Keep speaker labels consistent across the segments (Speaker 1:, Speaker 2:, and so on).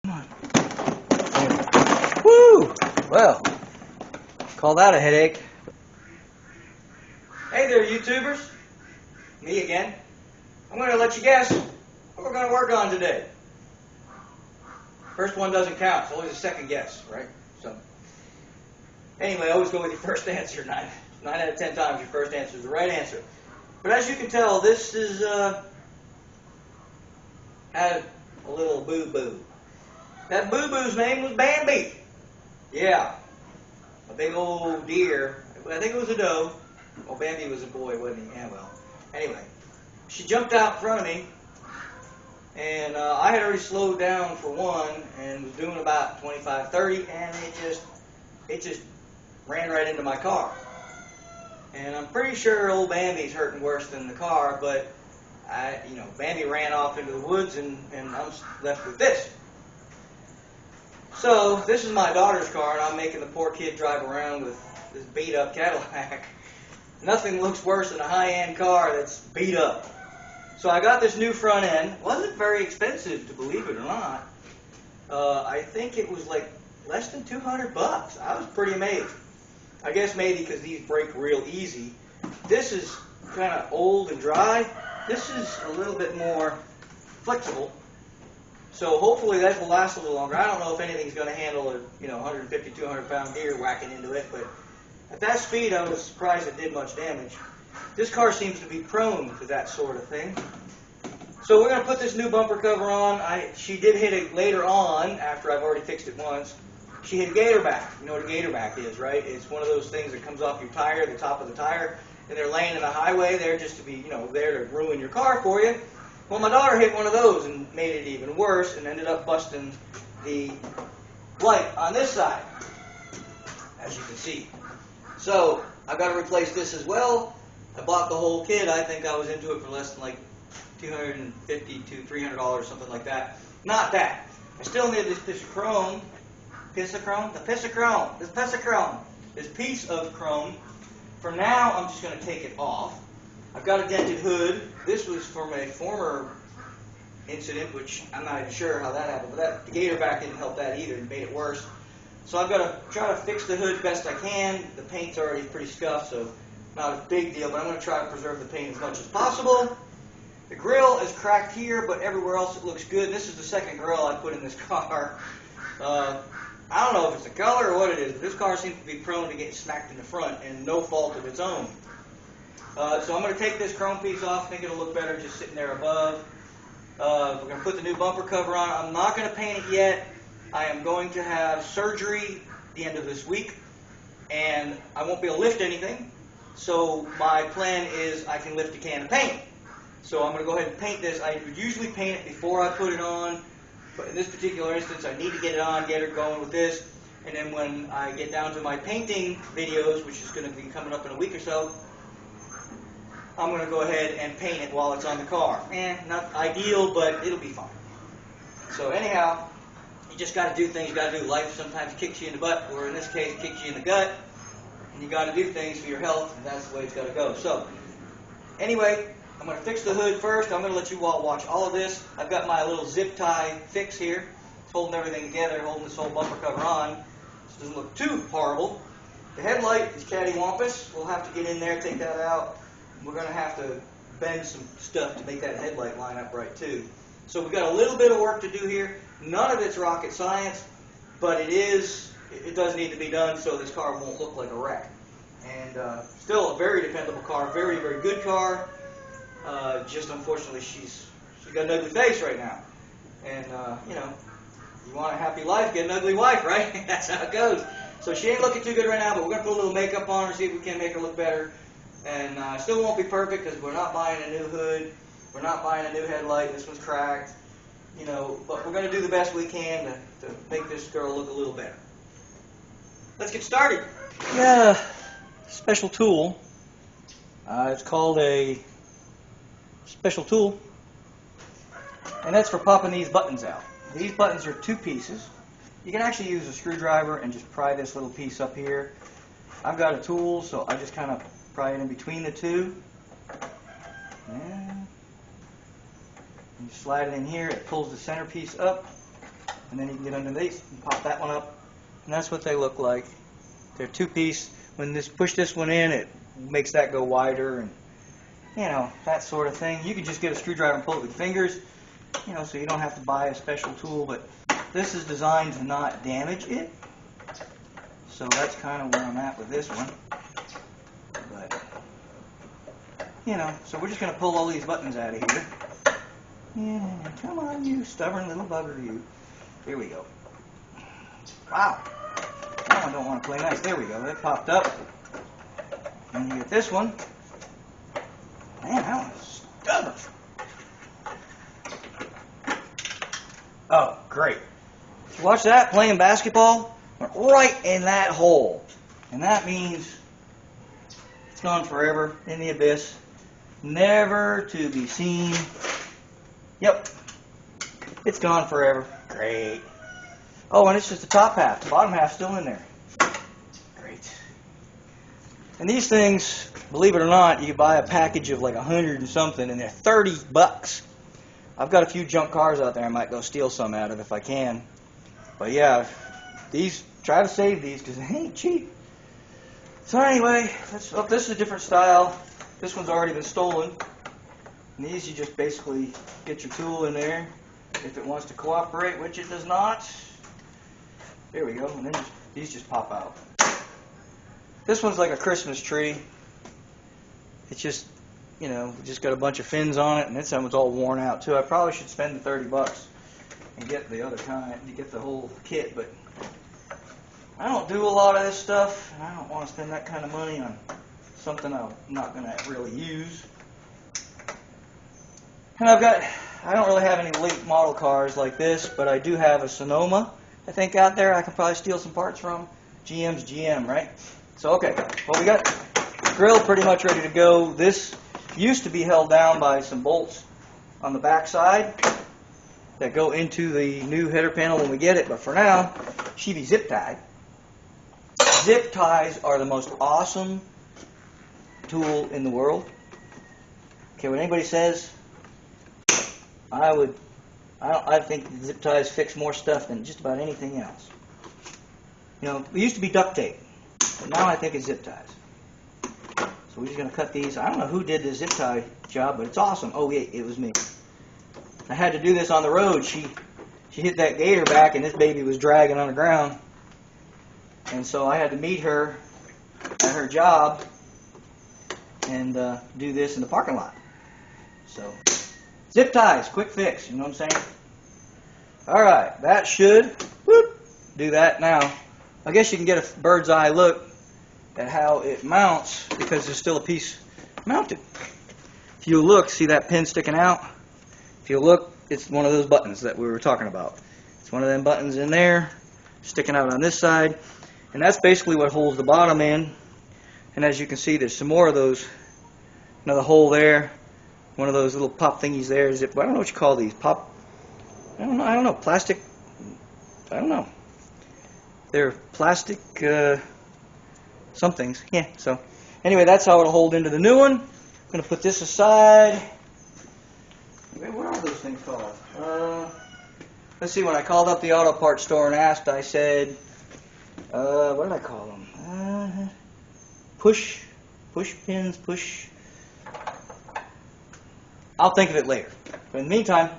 Speaker 1: Come on. Woo! Well, call that a headache. Hey there, YouTubers. Me again. I'm going to let you guess what we're going to work on today. First one doesn't count. It's always a second guess, right? So, anyway, always go with your first answer. 9 out of 10 times your first answer is the right answer. But as you can tell, this is had a little boo-boo. That boo-boo's name was Bambi. Yeah. A big old deer. I think it was a doe. Well, Bambi was a boy, wasn't he? Yeah, well. Anyway, she jumped out in front of me, and I had already slowed down for one and was doing about 25, 30, and it just ran right into my car. And I'm pretty sure old Bambi's hurting worse than the car, but Bambi ran off into the woods, and I'm left with this. So this is my daughter's car, and I'm making the poor kid drive around with this beat-up Cadillac. Nothing looks worse than a high-end car that's beat up. So I got this new front end. Wasn't very expensive, to believe it or not. I think it was like less than $200. I was pretty amazed. I guess maybe because these break real easy. This is kind of old and dry. This is a little bit more flexible. So hopefully that will last a little longer. I don't know if anything's going to handle a 150, 200 pound deer whacking into it, but at that speed I was surprised it did much damage. This car seems to be prone to that sort of thing. So we're going to put this new bumper cover on. She did hit it later on after I've already fixed it once. She hit a gator back. You know what a gator back is, right? It's one of those things that comes off your tire, the top of the tire, and they're laying in the highway there just to be, there to ruin your car for you. Well, my daughter hit one of those and made it even worse and ended up busting the light on this side, as you can see. So I've got to replace this as well. I bought the whole kit. I think I was into it for less than like $250 to $300, something like that. Not that. I still need this piece of chrome. Piece of chrome? This piece of chrome. For now, I'm just going to take it off. I've got a dented hood. This was from a former incident, which I'm not even sure how that happened, but the gator back didn't help that either. It made it worse. So I've got to try to fix the hood best I can. The paint's already pretty scuffed, so not a big deal, but I'm going to try to preserve the paint as much as possible. The grill is cracked here, but everywhere else it looks good. This is the second grill I put in this car. I don't know if it's the color or what it is, but this car seems to be prone to getting smacked in the front and no fault of its own. So I'm going to take this chrome piece off. I think it'll look better just sitting there above. We're going to put the new bumper cover on. I'm not going to paint it yet. I am going to have surgery at the end of this week, and I won't be able to lift anything. So my plan is I can lift a can of paint. So I'm going to go ahead and paint this. I would usually paint it before I put it on, but in this particular instance I need to get it on, get it going with this, and then when I get down to my painting videos, which is going to be coming up in a week or so, I'm going to go ahead and paint it while it's on the car. Not ideal, but it'll be fine. So anyhow, you just got to do things you got to do. Life sometimes kicks you in the butt, or in this case, kicks you in the gut, and you got to do things for your health, and that's the way it's got to go. So anyway, I'm going to fix the hood first. I'm going to let you all watch all of this. I've got my little zip tie fix here. It's holding everything together, holding this whole bumper cover on. This doesn't look too horrible. The headlight is cattywampus. We'll have to get in there, take that out. We're going to have to bend some stuff to make that headlight line up right too. So we've got a little bit of work to do here. None of it's rocket science, but it does need to be done so this car won't look like a wreck. And still a very dependable car, very, very good car. Just unfortunately she's got an ugly face right now. And you want a happy life, get an ugly wife, right? That's how it goes. So she ain't looking too good right now, but we're going to put a little makeup on her, see if we can make her look better. And still won't be perfect because we're not buying a new hood, we're not buying a new headlight, this one's cracked, but we're going to do the best we can to make this girl look a little better. Let's get started. Yeah, special tool. It's called a special tool, and that's for popping these buttons out. These buttons are 2 pieces. You can actually use a screwdriver and just pry this little piece up here. I've got a tool, so I just kind of pry it in between the two. And you slide it in here, it pulls the centerpiece up, and then you can get under these and pop that one up, and that's what they look like. They're two-piece. When push this one in, it makes that go wider, and you know, that sort of thing. You can just get a screwdriver and pull it with your fingers, you know, so you don't have to buy a special tool, but this is designed to not damage it. So that's kind of where I'm at with this one. But, you know, so we're just going to pull all these buttons out of here. Yeah, come on, you stubborn little bugger, you. Here we go. Wow. Now I don't want to play nice. There we go. That popped up. And you get this one. Man, that one's stubborn. Oh, great. Watch that, playing basketball. Went right in that hole. And that means it's gone forever in the abyss. Never to be seen. Yep. It's gone forever. Great. Oh, and it's just the top half. The bottom half's still in there. Great. And these things, believe it or not, you can buy a package of like 100 and something, and they're $30. I've got a few junk cars out there I might go steal some out of if I can. But yeah, these, try to save these because they ain't cheap. So anyway, this is a different style. This one's already been stolen. And these you just basically get your tool in there if it wants to cooperate, which it does not. There we go, and then these just pop out. This one's like a Christmas tree. It's just, you know, just got a bunch of fins on it, and this one's all worn out too. I probably should spend the $30 and get the other kind, to get the whole kit, but I don't do a lot of this stuff, and I don't want to spend that kind of money on something I'm not going to really use. And I don't really have any late model cars like this, but I do have a Sonoma, I think, out there I can probably steal some parts from. GM's GM, right? So, okay, well, we got the grill pretty much ready to go. This used to be held down by some bolts on the back side that go into the new header panel when we get it, but for now, she be zip tied. Zip ties are the most awesome tool in the world. Okay, when anybody says, I think zip ties fix more stuff than just about anything else. You know, it used to be duct tape, but now I think it's zip ties. So we're just going to cut these. I don't know who did the zip tie job, but it's awesome. Oh, yeah, it was me. I had to do this on the road. She hit that gator back, and this baby was dragging on the ground. And so I had to meet her at her job and do this in the parking lot. So, zip ties, quick fix, you know what I'm saying? Alright, that should do that. Now, I guess you can get a bird's eye look at how it mounts because there's still a piece mounted. If you look, see that pin sticking out? If you look, it's one of those buttons that we were talking about. It's one of them buttons in there, sticking out on this side. And that's basically what holds the bottom in. And as you can see, there's some more of those. Another hole there. One of those little pop thingies there. I don't know what you call these. Pop. I don't know. Plastic. I don't know. They're plastic somethings. Yeah. So anyway, that's how it'll hold into the new one. I'm going to put this aside. What are those things called? Let's see. When I called up the auto parts store and asked, I said, what did I call them? Push pins, push. I'll think of it later. But in the meantime,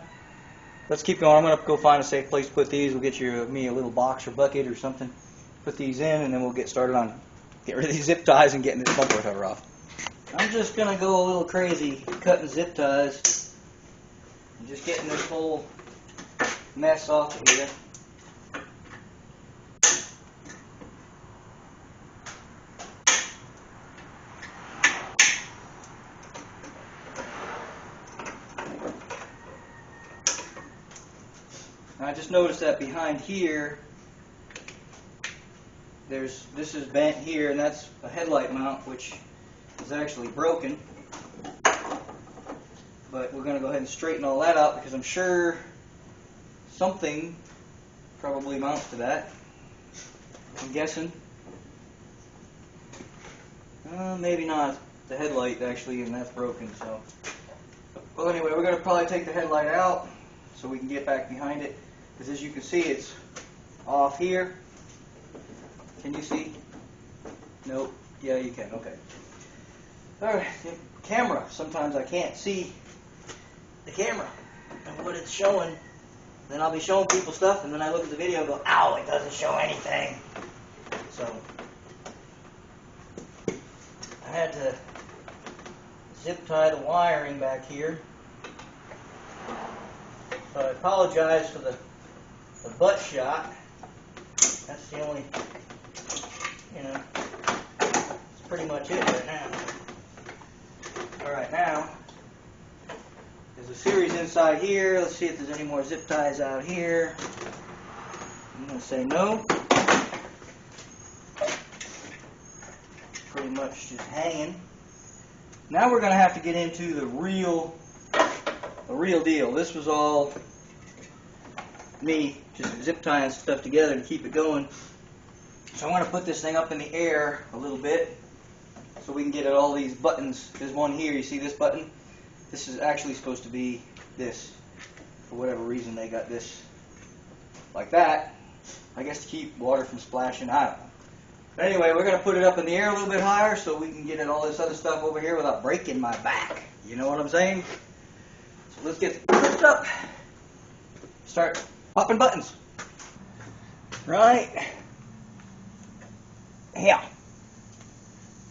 Speaker 1: let's keep going. I'm going to go find a safe place to put these. We'll get me a little box or bucket or something. Put these in, and then we'll get started on getting rid of these zip ties and getting this bumper cover off. I'm just going to go a little crazy cutting zip ties and just getting this whole mess off of here. I just noticed that behind here, this is bent here, and that's a headlight mount, which is actually broken. But we're going to go ahead and straighten all that out because I'm sure something probably mounts to that. I'm guessing. Maybe not. The headlight actually, and that's broken. So, well, anyway, we're going to probably take the headlight out so we can get back behind it. because as you can see, it's off here. Can you see? Nope. Yeah, you can. Okay. All right. Camera. Sometimes I can't see the camera and what it's showing. Then I'll be showing people stuff, and then I look at the video and go, ow, it doesn't show anything. So I had to zip tie the wiring back here. So I apologize for the butt shot. That's the only, it's pretty much it right now. All right, now, there's a series inside here. Let's see if there's any more zip ties out here. I'm going to say no. Pretty much just hanging. Now we're going to have to get into the real deal. This was all me just zip tying stuff together to keep it going. So I want to put this thing up in the air a little bit so we can get at all these buttons. There's one here, you see this button? This is actually supposed to be this. For whatever reason they got this like that. I guess to keep water from splashing, I don't know. But anyway, we're going to put it up in the air a little bit higher so we can get at all this other stuff over here without breaking my back. You know what I'm saying? So let's get first up. Start popping buttons. Right. Yeah.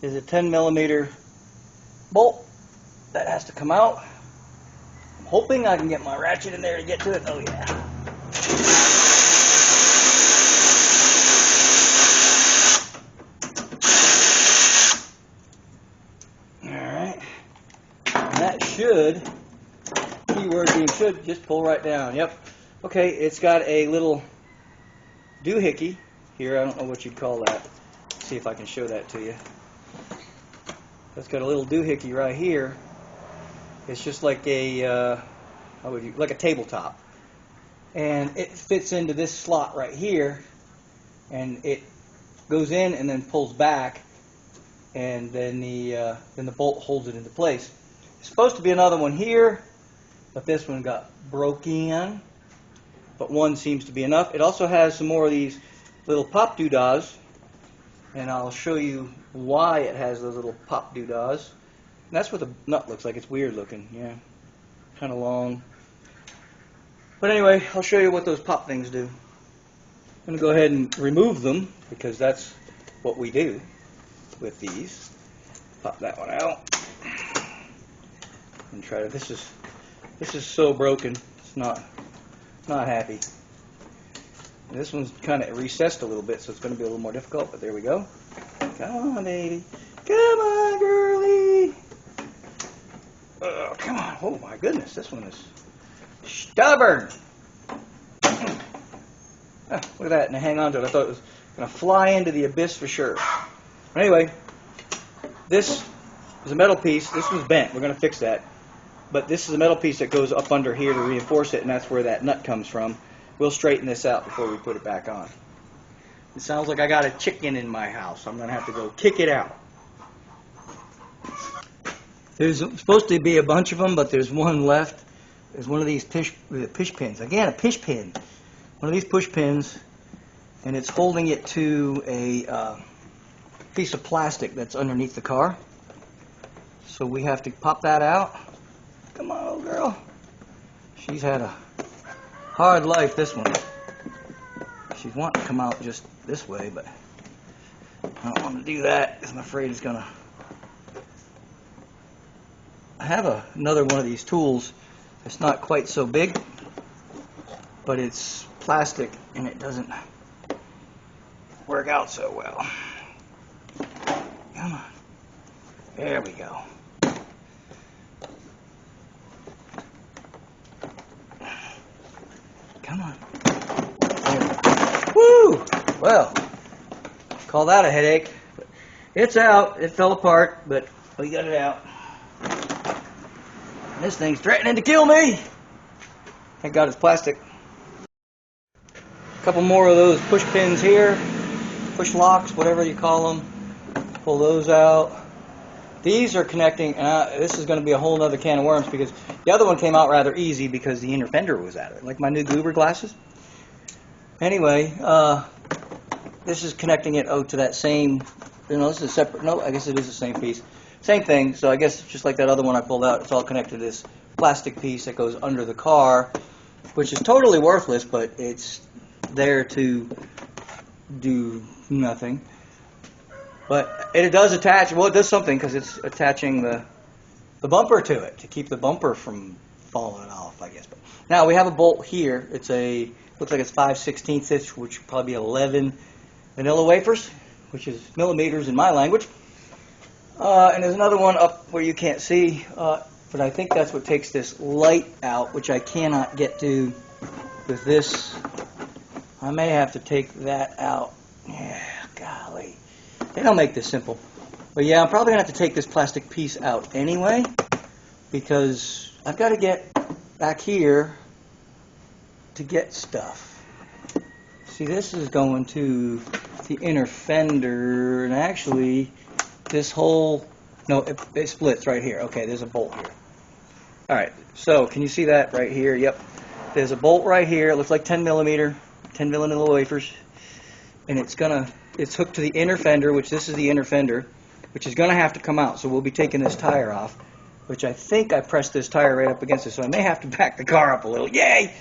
Speaker 1: Is a 10mm bolt that has to come out. I'm hoping I can get my ratchet in there to get to it. Oh yeah. Alright. That should, keyword being should, just pull right down. Yep. Okay, it's got a little doohickey here. I don't know what you'd call that. Let's see if I can show that to you. It's got a little doohickey right here. It's just like a like a tabletop, and it fits into this slot right here, and it goes in and then pulls back, and then the bolt holds it into place. There's supposed to be another one here, but this one got broken. But one seems to be enough. It also has some more of these little pop doodahs, and I'll show you why it has those little pop doodahs. And that's what the nut looks like. It's weird looking, yeah, kind of long. But anyway, I'll show you what those pop things do. I'm going to go ahead and remove them because that's what we do with these. Pop that one out and try to. This is so broken. It's not happy. And this one's kind of recessed a little bit, so it's going to be a little more difficult, but there we go. Come on, baby. Come on, girlie. Oh, come on. Oh, my goodness. This one is stubborn. Oh, look at that. And I hang on to it. I thought it was going to fly into the abyss for sure. But anyway, this is a metal piece. This one's bent. We're going to fix that. But this is a metal piece that goes up under here to reinforce it, and that's where that nut comes from. We'll straighten this out before we put it back on. It sounds like I got a chicken in my house. I'm going to have to go kick it out. There's supposed to be a bunch of them, but there's one left. There's one of these push pins. Again, a push pin. One of these push pins, and it's holding it to a piece of plastic that's underneath the car. So we have to pop that out. Come on, old girl. She's had a hard life, this one. She's wanting to come out just this way, but I don't want to do that because I'm afraid it's going to... I have another one of these tools. It's not quite so big, but it's plastic and it doesn't work out so well. Come on. There we go. Come on. Woo! Well, call that a headache. It's out. It fell apart, but we got it out. This thing's threatening to kill me. Thank God it's plastic. A couple more of those push pins here. Push locks, whatever you call them. Pull those out. These are connecting, and this is going to be a whole other can of worms because the other one came out rather easy because the inner fender was out of it, like my new Goober glasses. Anyway, this is connecting it to that same, this is a separate, no, I guess it is the same piece. Same thing, so I guess just like that other one I pulled out, it's all connected to this plastic piece that goes under the car, which is totally worthless, but it's there to do nothing. But it does attach, well, it does something because it's attaching the bumper to it to keep the bumper from falling off, I guess. But now we have a bolt here. It's looks like it's 5/16 inch, which would probably be 11 vanilla wafers, which is millimeters in my language. And there's another one up where you can't see, but I think that's what takes this light out, which I cannot get to with this. I may have to take that out. Yeah, golly. They don't make this simple. But yeah, I'm probably going to have to take this plastic piece out anyway, because I've got to get back here to get stuff. See, this is going to the inner fender, and actually this whole, no, it splits right here. Okay, there's a bolt here. Alright, so can you see that right here? Yep. There's a bolt right here. It looks like 10 millimeter wafers. And it's hooked to the inner fender, which this is the inner fender, which is going to have to come out. So we'll be taking this tire off, which I think I pressed this tire right up against it. So I may have to back the car up a little. Yay!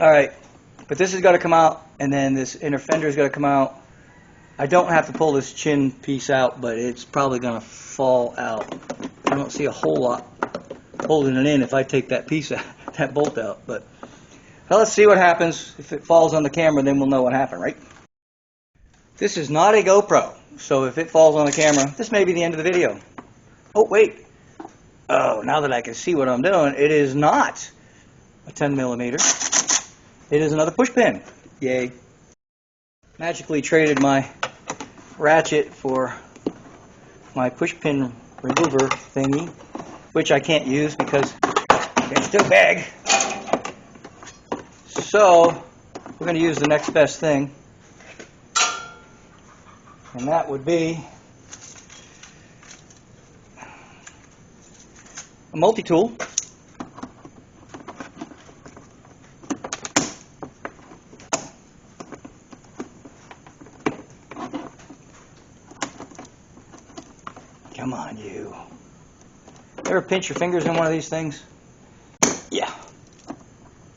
Speaker 1: Alright, but this has got to come out, and then this inner fender has got to come out. I don't have to pull this chin piece out, but it's probably going to fall out. I don't see a whole lot holding it in if I take that piece out, that bolt out. But well, let's see what happens. If it falls on the camera, then we'll know what happened, right? This is not a GoPro, so if it falls on the camera, this may be the end of the video. Oh, wait. Oh, now that I can see what I'm doing, it is not a 10 millimeter. It is another push pin. Yay. Magically traded my ratchet for my push pin remover thingy, which I can't use because it's too big. So we're going to use the next best thing, and that would be a multi-tool. Come on, you. Ever pinch your fingers in one of these things? Yeah.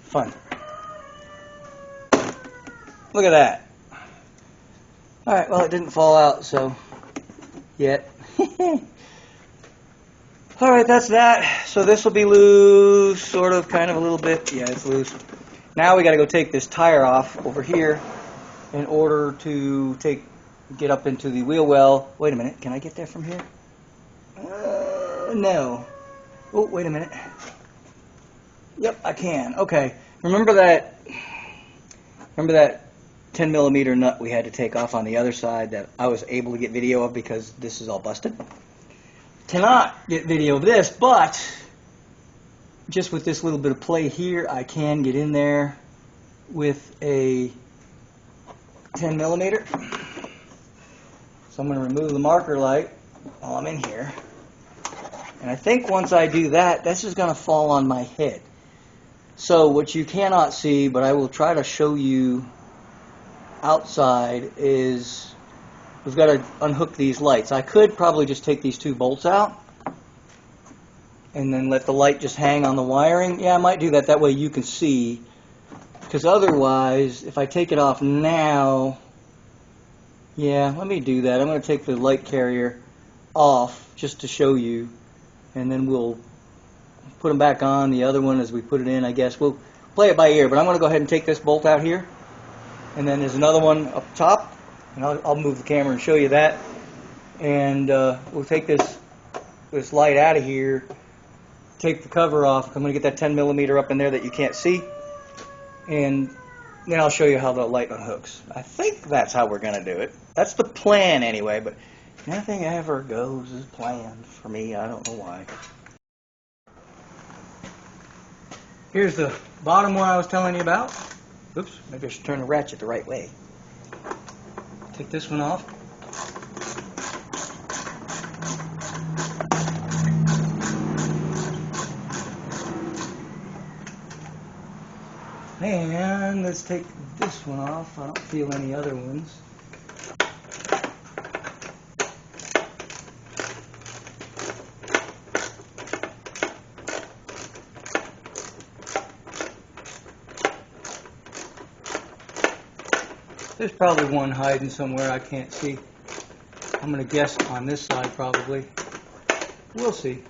Speaker 1: Fun. Look at that. Alright, well, it didn't fall out, so yet. Alright, that's that. So this will be loose, sort of, kind of a little bit. Yeah, it's loose. Now we got to go take this tire off over here in order to get up into the wheel well. Wait a minute, can I get there from here? No. Oh, wait a minute. Yep, I can. Okay. Remember that 10 millimeter nut we had to take off on the other side that I was able to get video of because this is all busted? Cannot get video of this, but just with this little bit of play here, I can get in there with a 10 millimeter. So I'm going to remove the marker light while I'm in here. And I think once I do that, this is going to fall on my head. So what you cannot see, but I will try to show you outside, is we've got to unhook these lights. I could probably just take these two bolts out and then let the light just hang on the wiring. Yeah, I might do that. That way you can see. Because otherwise, if I take it off now, yeah, let me do that. I'm going to take the light carrier off just to show you. And then we'll put them back on, the other one as we put it in, I guess. We'll play it by ear, but I'm going to go ahead and take this bolt out here. And then there's another one up top, and I'll move the camera and show you that. And we'll take this light out of here, take the cover off. I'm going to get that 10 millimeter up in there that you can't see. And then I'll show you how the light unhooks. I think that's how we're going to do it. That's the plan anyway, but nothing ever goes as planned for me. I don't know why. Here's the bottom one I was telling you about. Oops, maybe I should turn the ratchet the right way. Take this one off. And let's take this one off. I don't feel any other ones. There's probably one hiding somewhere I can't see. I'm going to guess on this side probably. We'll see.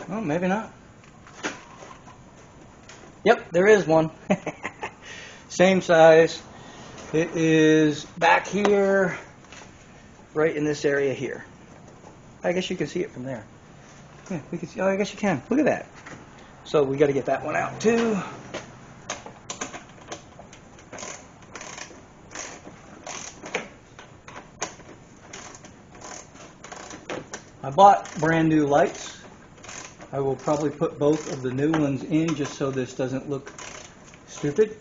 Speaker 1: Well, maybe not. Yep, there is one. Same size. It is back here, right in this area here. I guess you can see it from there. Yeah, we can see. Oh, I guess you can. Look at that. So we got to get that one out too. I bought brand new lights. I will probably put both of the new ones in just so this doesn't look stupid.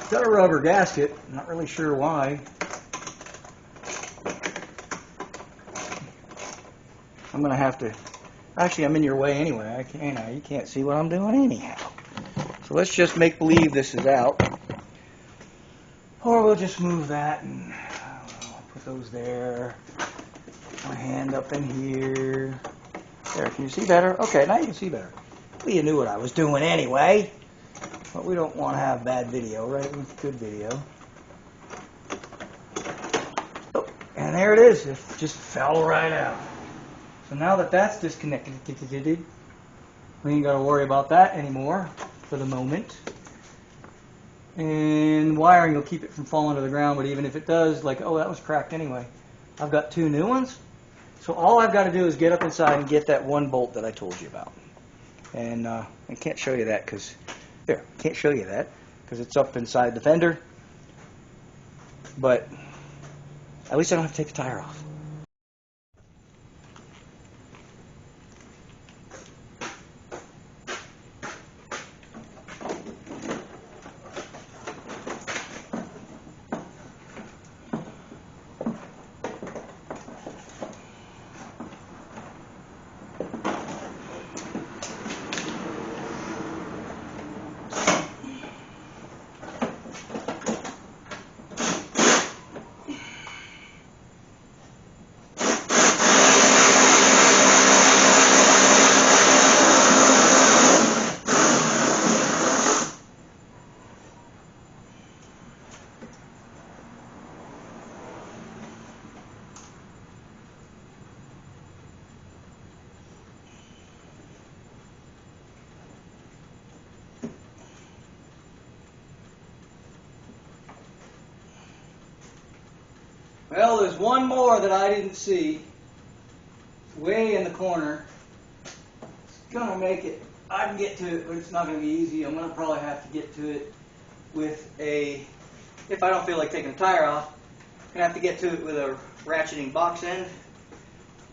Speaker 1: Got a rubber gasket, not really sure why. I'm gonna have to, actually I'm in your way anyway, you can't see what I'm doing anyhow. So let's just make believe this is out. Or we'll just move that and, I don't know, put those there. My hand up in here. There, can you see better? Okay, now you can see better. Well, you knew what I was doing anyway. But we don't want to have bad video, right? We want good video. Oh, and there it is. It just fell right out. So now that that's disconnected, we ain't got to worry about that anymore for the moment. And wiring will keep it from falling to the ground, but even if it does, like, oh, that was cracked anyway. I've got two new ones. So all I've got to do is get up inside and get that one bolt that I told you about. And I can't show you that because... There, can't show you that because it's up inside the fender, but at least I don't have to take the tire off. Well, there's one more that I didn't see. It's way in the corner. It's going to make it, I can get to it, but it's not going to be easy. I'm going to probably have to get to it with a, if I don't feel like taking the tire off, I'm going to have to get to it with a ratcheting box end.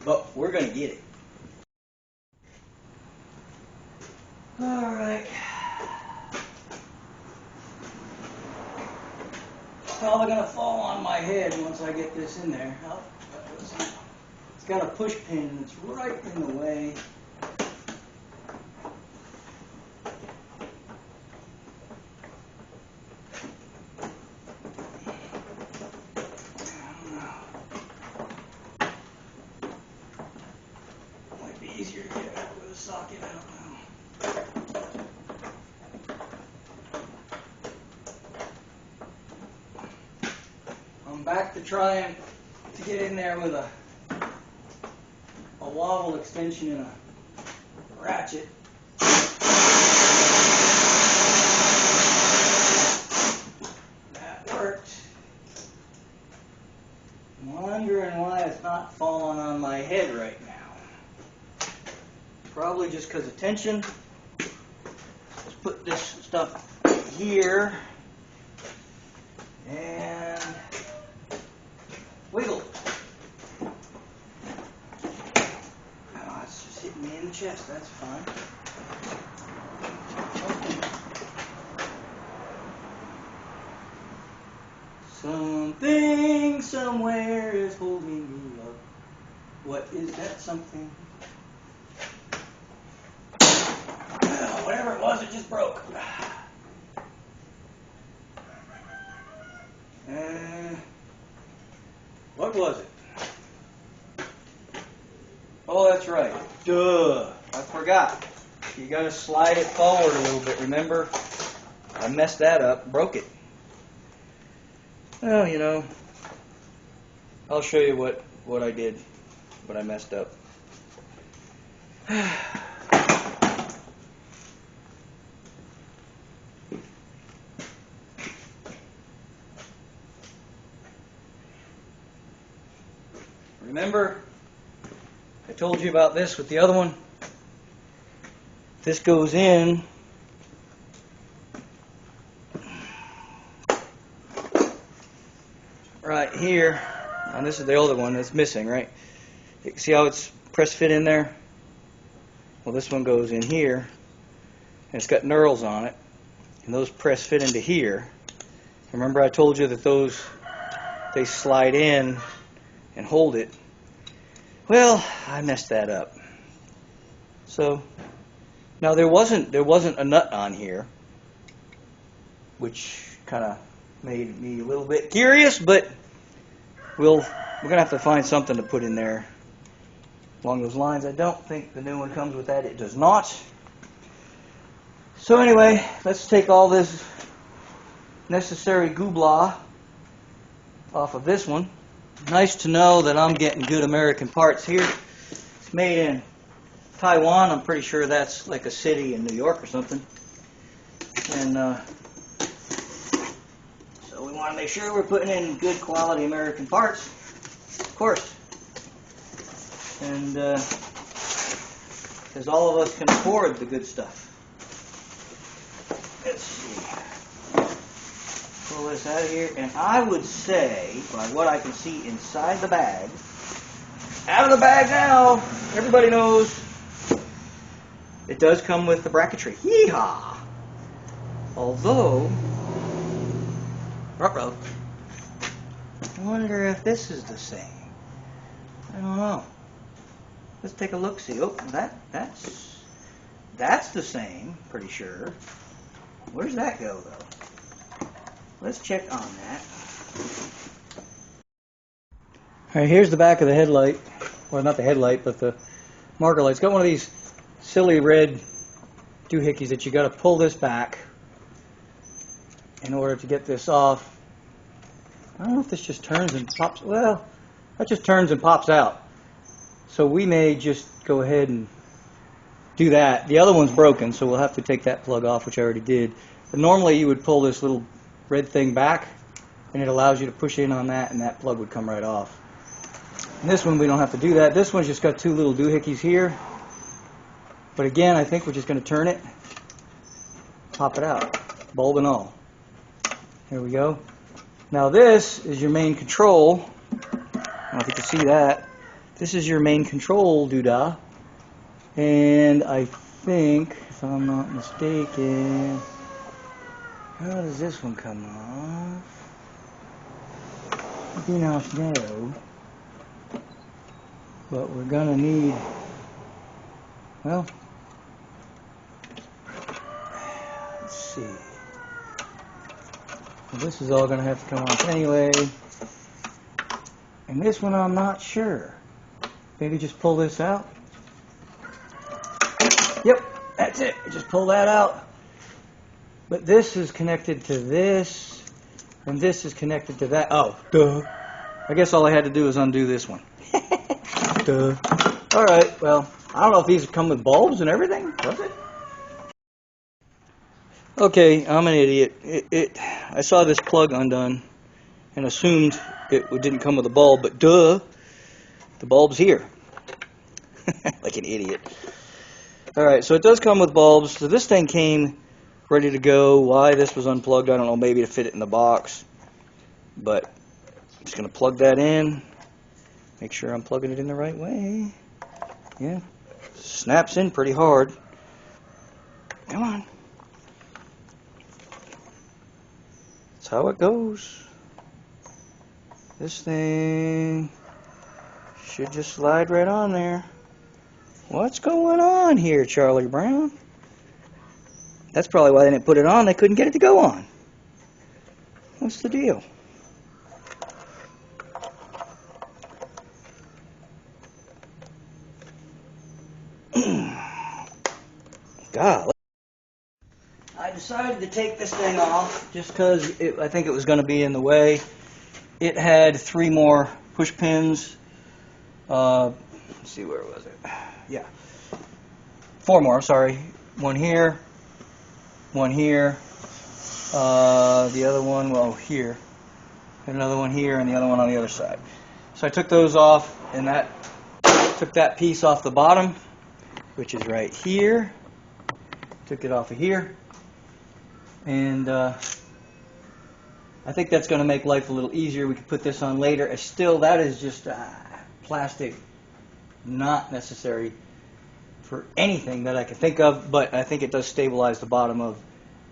Speaker 1: But we're going to get it. All right. Probably going to fall on my head once I get this in there. Oh, it's got a push pin that's right in the way. I don't know. Might be easier to get out with a socket. I don't know. Back to trying to get in there with a wobble extension and a ratchet. That worked. I'm wondering why it's not falling on my head right now. Probably just because of tension. Let's put this stuff here and wiggle. Oh, it's just hitting me in the chest. That's fine. Something somewhere is holding me up. What is that something? Whatever it was, it just broke. What was it? Oh, that's right. Duh. I forgot. You gotta slide it forward a little bit, remember? I messed that up, broke it. Well, you know, I'll show you what I did, what I messed up. Remember, I told you about this with the other one? This goes in right here, and this is the older one that's missing, right? See how it's press fit in there? Well, this one goes in here, and it's got knurls on it, and those press fit into here. Remember I told you that those, they slide in and hold it. Well, I messed that up. So now there wasn't a nut on here, which kind of made me a little bit curious, but we're gonna have to find something to put in there along those lines. I don't think the new one comes with that. It does not. So anyway, let's take all this necessary gooblah off of this one. Nice to know that I'm getting good American parts here. It's made in Taiwan. I'm pretty sure that's like a city in New York or something. And so we want to make sure we're putting in good quality American parts, of course. And because all of us can afford the good stuff. Let's see. Pull this out of here, and I would say, by what I can see inside the bag, out of the bag now, everybody knows, it does come with the bracketry. Yeehaw! Although, ruh-roh, I wonder if this is the same. I don't know. Let's take a look-see. Oh, that's the same, pretty sure. Where's that go, though? Let's check on that. Alright, here's the back of the headlight. Well, not the headlight, but the marker light. It's got one of these silly red doohickeys that you got to pull this back in order to get this off. I don't know if this just turns and pops. Well, that just turns and pops out. So we may just go ahead and do that. The other one's broken, so we'll have to take that plug off, which I already did. But normally you would pull this little red thing back, and it allows you to push in on that, and that plug would come right off. And this one we don't have to do that. This one's just got two little doohickeys here. But again, I think we're just going to turn it, pop it out, bulb and all. There we go. Now this is your main control. I don't know if you can see that. This is your main control doodah. And I think, if I'm not mistaken, how does this one come off? I do not know. But we're going to need, well, let's see. Well, this is all going to have to come off anyway. And this one I'm not sure. Maybe just pull this out. Yep, that's it. Just pull that out. But this is connected to this, and this is connected to that. Oh, duh. I guess all I had to do is undo this one. Duh. Alright, well, I don't know if these come with bulbs and everything. Does it? Okay, I'm an idiot. I saw this plug undone and assumed it didn't come with a bulb, but duh, the bulb's here. Like an idiot. Alright, so it does come with bulbs. So this thing came ready to go. Why this was unplugged, I don't know, maybe to fit it in the box. But I'm just going to plug that in. Make sure I'm plugging it in the right way. Yeah, snaps in pretty hard. Come on. That's how it goes. This thing should just slide right on there. What's going on here, Charlie Brown? That's probably why they didn't put it on. They couldn't get it to go on. What's the deal? God. I decided to take this thing off just because I think it was going to be in the way. It had 3 more push pins. Let's see, where was it? Yeah. 4 more, sorry. One here. One here. The other one, well, here. And another one here, and the other one on the other side. So I took those off, and that took that piece off the bottom, which is right here. Took it off of here. And I think that's going to make life a little easier. We can put this on later. Still, that is just plastic, not necessary for anything that I can think of, but I think it does stabilize the bottom of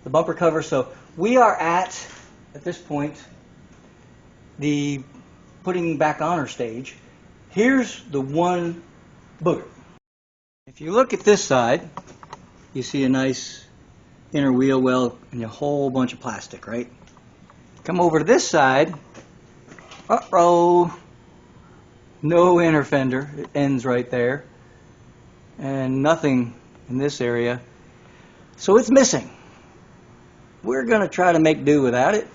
Speaker 1: the bumper cover. So we are at this point, the putting back on her stage. Here's the one booger. If you look at this side, you see a nice inner wheel well and a whole bunch of plastic, right? Come over to this side. Uh-oh. No inner fender. It ends right there. And nothing in this area. So it's missing. We're going to try to make do without it.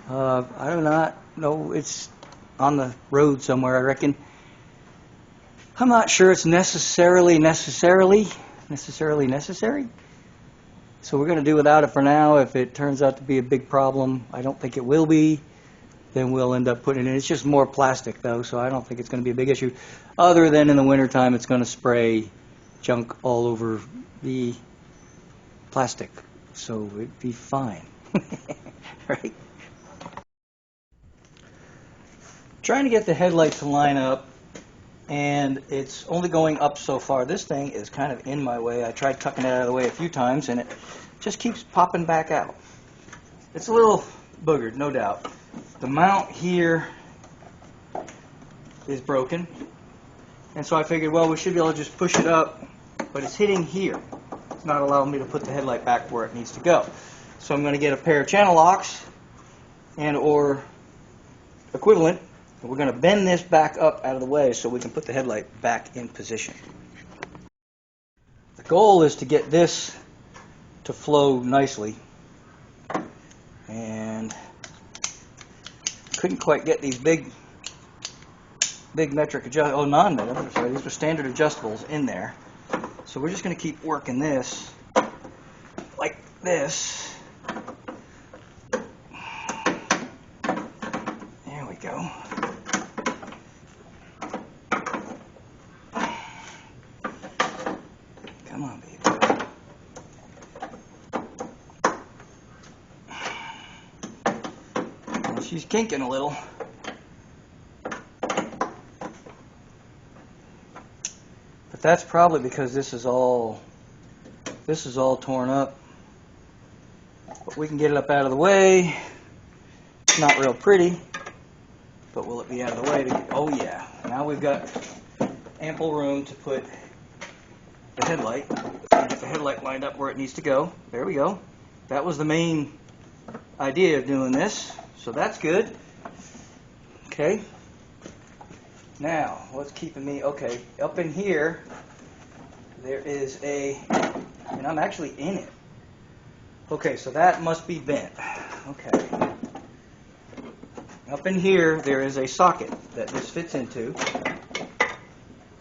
Speaker 1: I do not know. It's on the road somewhere, I reckon. I'm not sure it's necessarily necessary. So we're going to do without it for now. If it turns out to be a big problem, I don't think it will be, then we'll end up putting it in. It's just more plastic, though, so I don't think it's going to be a big issue. Other than in the wintertime, it's going to spray junk all over the plastic. So it'd be fine. Right? Trying to get the headlight to line up, and it's only going up so far. This thing is kind of in my way. I tried tucking it out of the way a few times, and it just keeps popping back out. It's a little boogered, no doubt. The mount here is broken, and so I figured, well, we should be able to just push it up, but it's hitting here. It's not allowing me to put the headlight back where it needs to go. So I'm going to get a pair of channel locks and or equivalent. We're going to bend this back up out of the way so we can put the headlight back in position. The goal is to get this to flow nicely, and couldn't quite get these big metric non-metric, sorry, these were standard adjustables in there. So we're just going to keep working this like this. There we go. Come on, baby. Well, she's kinking a little. But that's probably because this is all torn up. But we can get it up out of the way. It's not real pretty, but will it be out of the way? Oh yeah. Now we've got ample room to put the headlight. Get the headlight lined up where it needs to go. There we go. That was the main idea of doing this, so that's good. Okay. Now, what's keeping me? Okay, up in here, there is and I'm actually in it. Okay, so that must be bent. Okay. Up in here, there is a socket that this fits into,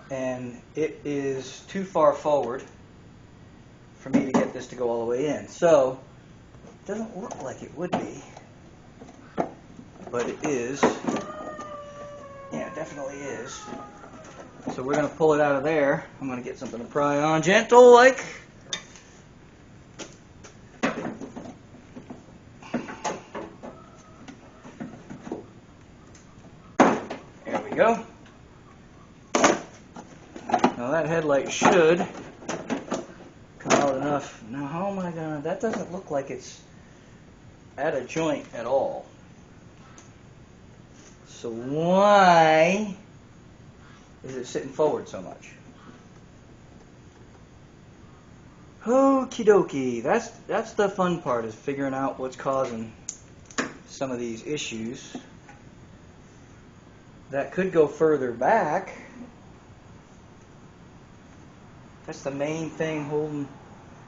Speaker 1: and it is too far forward for me to get this to go all the way in. So, it doesn't look like it would be, but it is. Yeah, it definitely is. So we're going to pull it out of there. I'm going to get something to pry on, gentle like. There we go. Now that headlight should come out enough. Now how am I going to, that doesn't look like it's at a joint at all. So why is it sitting forward so much? Okie dokie. That's the fun part, is figuring out what's causing some of these issues. That could go further back. That's the main thing holding,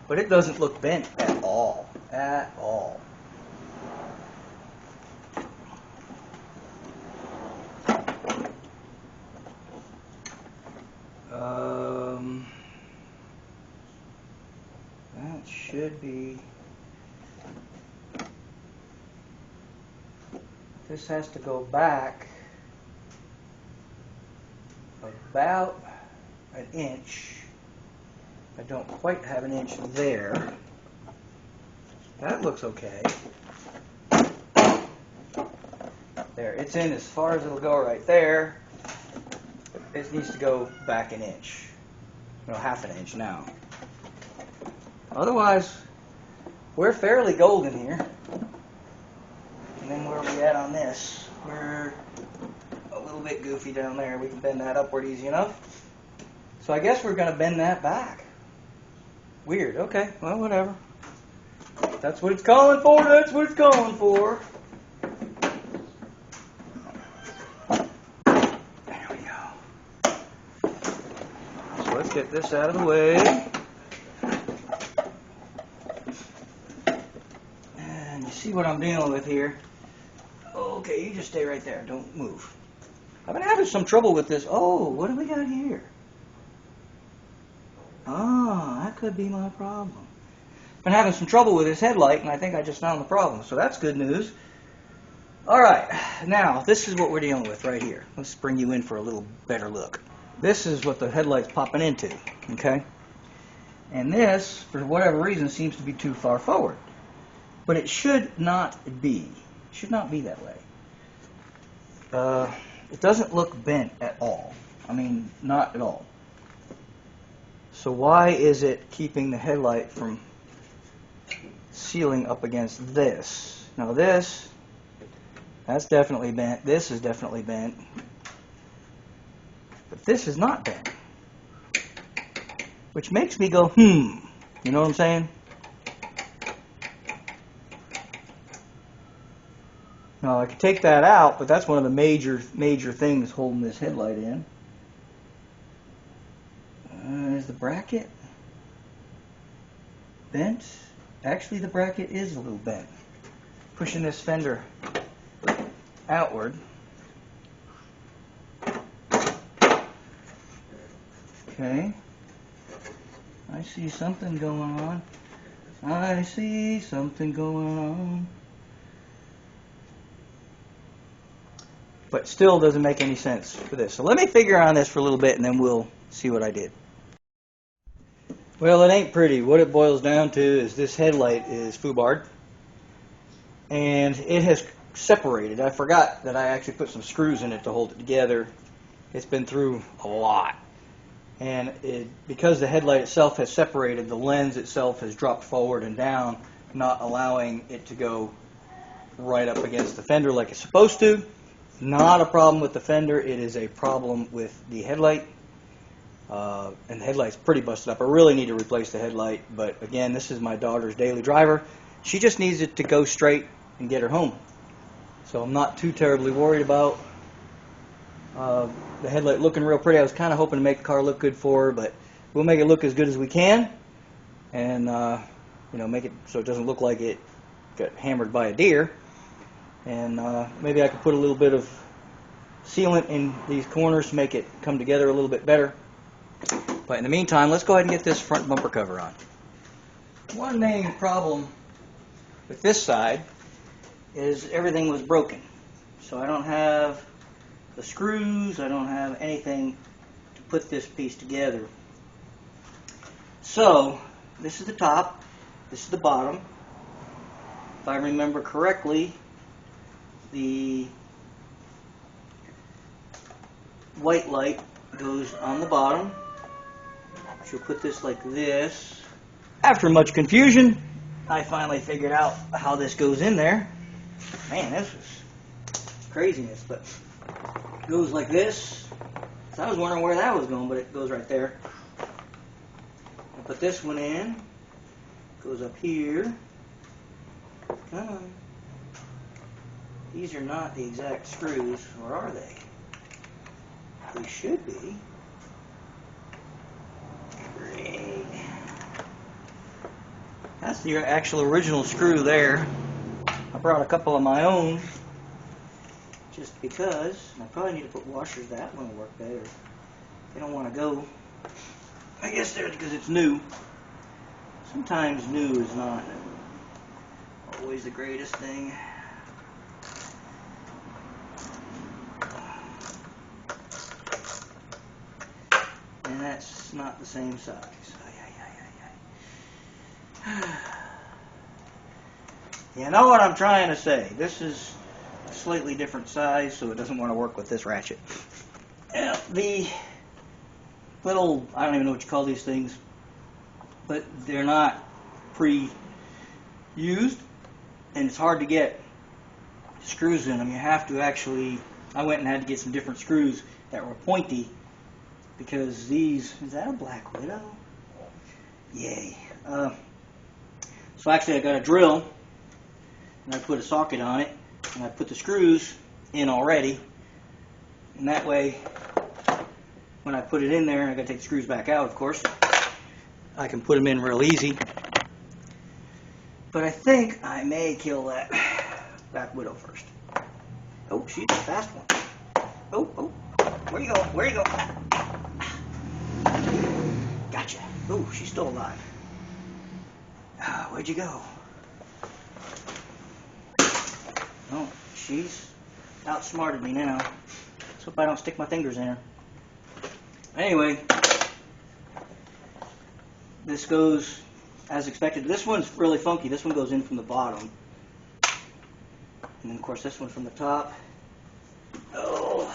Speaker 1: but it doesn't look bent at all. At all. That should be. This has to go back about an inch. I don't quite have an inch there. That looks okay. There, it's in as far as it'll go right there. It needs to go back an inch. No, half an inch now. Otherwise, we're fairly golden here. And then where are we at on this? We're a little bit goofy down there. We can bend that upward easy enough. So I guess we're going to bend that back. Weird. Okay. Well, whatever. That's what it's calling for. That's what it's calling for. There we go. So let's get this out of the way. And you see what I'm dealing with here. Okay, you just stay right there. Don't move. I've been having some trouble with this. Oh, what do we got here? Ah, that could be my problem. Been having some trouble with this headlight, and I think I just found the problem. So that's good news. All right, now this is what we're dealing with right here. Let's bring you in for a little better look. This is what the headlight's popping into, okay? And this, for whatever reason, seems to be too far forward. But it should not be. It should not be that way. It doesn't look bent at all. I mean, not at all. So why is it keeping the headlight from sealing up against this? Now this, that's definitely bent. This is definitely bent. But this is not bent. Which makes me go, You know what I'm saying? Now I could take that out, but that's one of the major things holding this headlight in. Is the bracket bent? Actually, the bracket is a little bent. Pushing this fender outward. Okay. I see something going on. I see something going on. But still doesn't make any sense for this. So let me figure on this for a little bit, and then we'll see what I did. Well, it ain't pretty. What it boils down to is this headlight is foobarred, and it has separated. I forgot that I actually put some screws in it to hold it together. It's been through a lot, and because the headlight itself has separated, the lens itself has dropped forward and down, not allowing it to go right up against the fender like it's supposed to. Not a problem with the fender. It is a problem with the headlight. And the headlight's pretty busted up. I really need to replace the headlight, but again, this is my daughter's daily driver. She just needs it to go straight and get her home. So I'm not too terribly worried about the headlight looking real pretty. I was kind of hoping to make the car look good for her, but we'll make it look as good as we can, and make it so it doesn't look like it got hammered by a deer. And maybe I could put a little bit of sealant in these corners to make it come together a little bit better. But in the meantime, let's go ahead and get this front bumper cover on. One main problem with this side is everything was broken. So I don't have the screws, I don't have anything to put this piece together. So this is the top, this is the bottom. If I remember correctly, the white light goes on the bottom. She'll put this like this. After much confusion, I finally figured out how this goes in there. Man, this was craziness, but goes like this. So I was wondering where that was going, but it goes right there. I put this one in. Goes up here. Come on. These are not the exact screws, or are they? They should be. Great. That's the actual original screw there. I brought a couple of my own, just because. I probably need to put washers. That one will work better. They don't want to go. I guess they're because it's new. Sometimes new is not always the greatest thing. And that's not the same size. You know what I'm trying to say. This is a slightly different size, so it doesn't want to work with this ratchet. The little, I don't even know what you call these things, but they're not pre-used, and it's hard to get screws in them. You have to actually, I went and had to get some different screws that were pointy, because these, is that a Black Widow? Yay. So actually I got a drill, and I put a socket on it, and I put the screws in already, and that way when I put it in there, I got to take the screws back out, of course, I can put them in real easy. But I think I may kill that Black Widow first. Oh, she's a fast one. Oh, where you going? Where you going? Gotcha. Oh, she's still alive. Where'd you go? Oh, she's outsmarted me now. Let's hope I don't stick my fingers in her. Anyway, this goes as expected. This one's really funky. This one goes in from the bottom. And then, of course, this one from the top. Oh.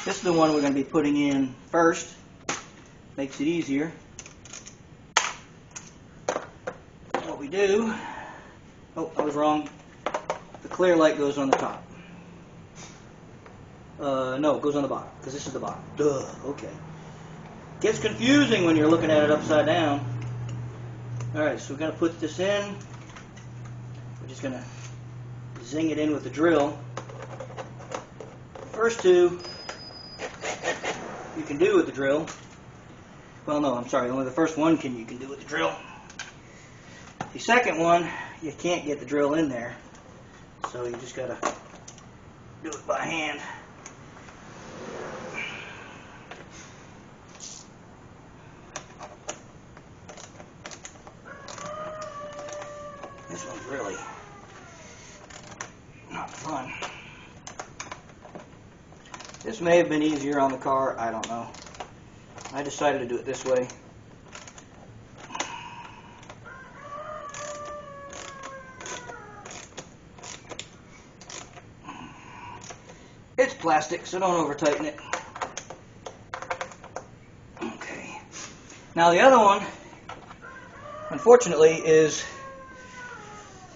Speaker 1: This is the one we're going to be putting in first. Makes it easier. What we do... Oh, I was wrong. The clear light goes on the top. No, it goes on the bottom, because this is the bottom. Duh, okay. Gets confusing when you're looking at it upside down. Alright, so we're going to put this in. We're just going to zing it in with the drill. First two, you can do with the drill. Well, no, I'm sorry. Only the first one you can do with the drill. The second one, you can't get the drill in there. So you just got to do it by hand. This one's really not fun. This may have been easier on the car, I don't know. I decided to do it this way. It's plastic, so don't over tighten it. Okay. Now the other one, unfortunately, is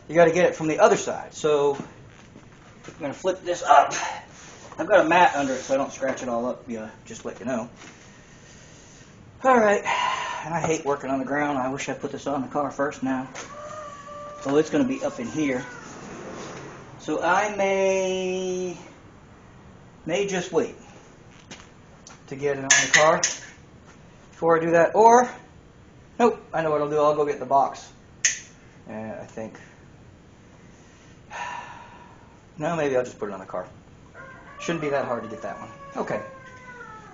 Speaker 1: you got to get it from the other side. So I'm going to flip this up. I've got a mat under it so I don't scratch it all up, just let you know. Alright, and I hate working on the ground. I wish I put this on the car first now. So it's going to be up in here. So I may just wait to get it on the car before I do that. Or, nope, I know what I'll do. I'll go get the box. I think. No, maybe I'll just put it on the car. Shouldn't be that hard to get that one. Okay.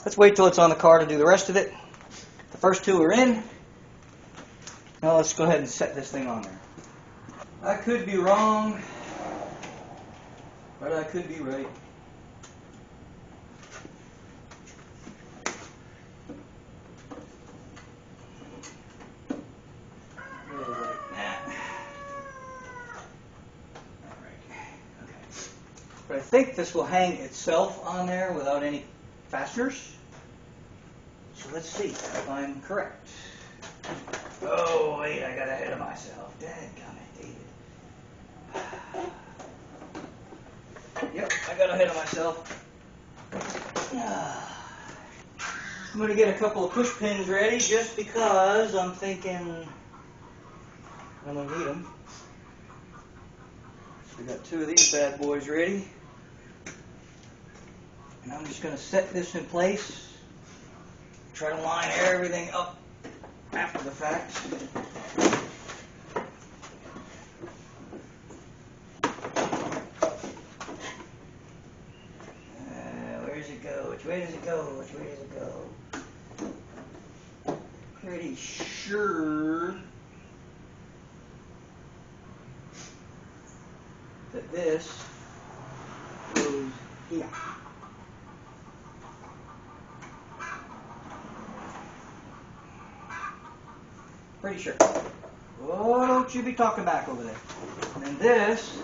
Speaker 1: Let's wait till it's on the car to do the rest of it. The first two are in. Now let's go ahead and set this thing on there. I could be wrong, but I could be right. But I think this will hang itself on there without any fasteners. So let's see if I'm correct. Oh, wait, I got ahead of myself. Dadgummit, David. ahead of myself. I'm going to get a couple of push pins ready just because I'm thinking I'm going to need them. So we got 2 of these bad boys ready. And I'm just going to set this in place. Try to line everything up after the fact. Where does it go? Which way does it go? Which way does it go? Pretty sure that this goes here. Pretty sure. Oh, don't you be talking back over there. And then this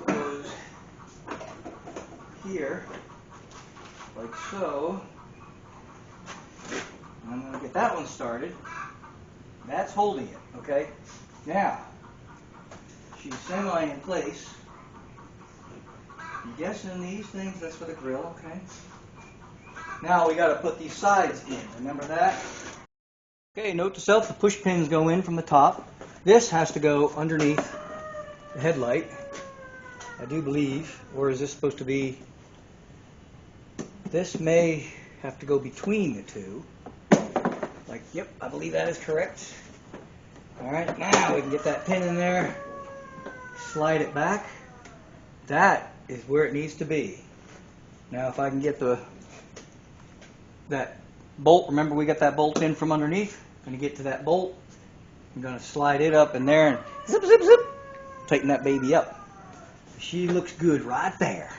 Speaker 1: goes here, like so. I'm going to get that one started. That's holding it, okay? Now, she's semi in place. I'm guessing these things, that's for the grill, okay? Now we got to put these sides in. Remember that? Okay, note to self, the push pins go in from the top. This has to go underneath the headlight, I do believe. Or is this supposed to be... This may have to go between the two. Like, yep, I believe that is correct. Alright, now we can get that pin in there, slide it back. That is where it needs to be. Now if I can get that bolt, remember we got that bolt in from underneath? I'm going to get to that bolt. I'm going to slide it up in there and zip, zip, zip. Tighten that baby up. She looks good right there.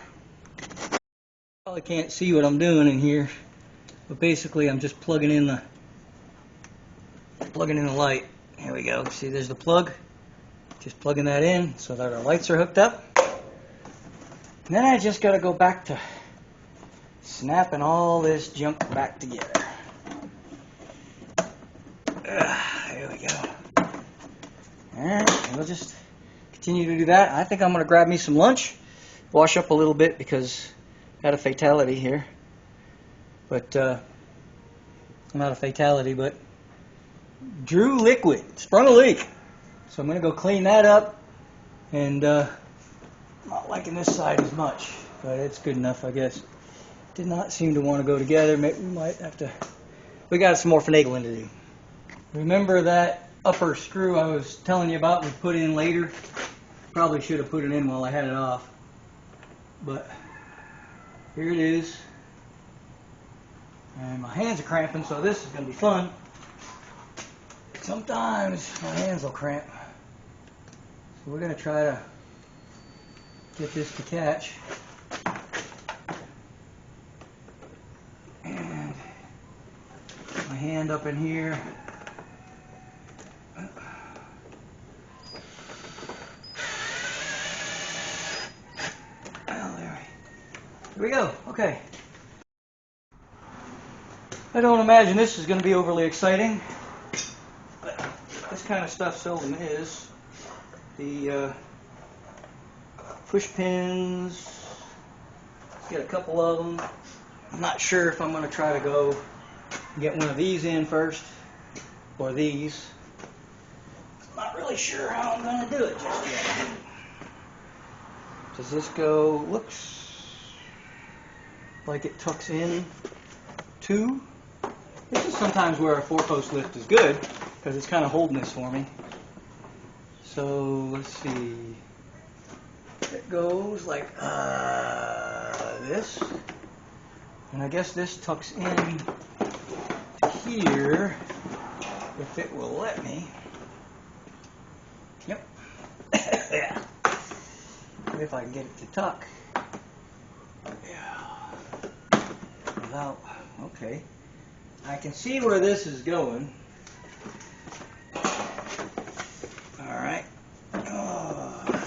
Speaker 1: Probably can't see what I'm doing in here, but basically I'm just plugging in the light. Here we go. See, there's the plug. Just plugging that in so that our lights are hooked up. And then I just got to go back to snapping all this junk back together. There we go. Alright, we'll just continue to do that. I think I'm going to grab me some lunch, wash up a little bit because I had a fatality here. But, not a fatality, but drew liquid, sprung a leak. So I'm going to go clean that up, and not liking this side as much, but it's good enough, I guess. Did not seem to want to go together. Maybe we might have to, we got some more finagling to do. Remember that upper screw I was telling you about we put in later? Probably should have put it in while I had it off. But here it is. And my hands are cramping, so this is going to be fun. Sometimes my hands will cramp. So we're going to try to get this to catch. And my hand up in here. Here we go. Okay. I don't imagine this is going to be overly exciting, but this kind of stuff seldom is. The push pins, get a couple of them. I'm not sure if I'm going to try to go get one of these in first, or these. I'm not really sure how I'm going to do it just yet. Does this go, looks like it tucks in too. This is sometimes where a 4-post lift is good, because it's kind of holding this for me. So let's see. It goes like this, and I guess this tucks in to here if it will let me. Yep. Yeah. If I can get it to tuck. Yeah. Without. Okay. I can see where this is going. Alright. Oh.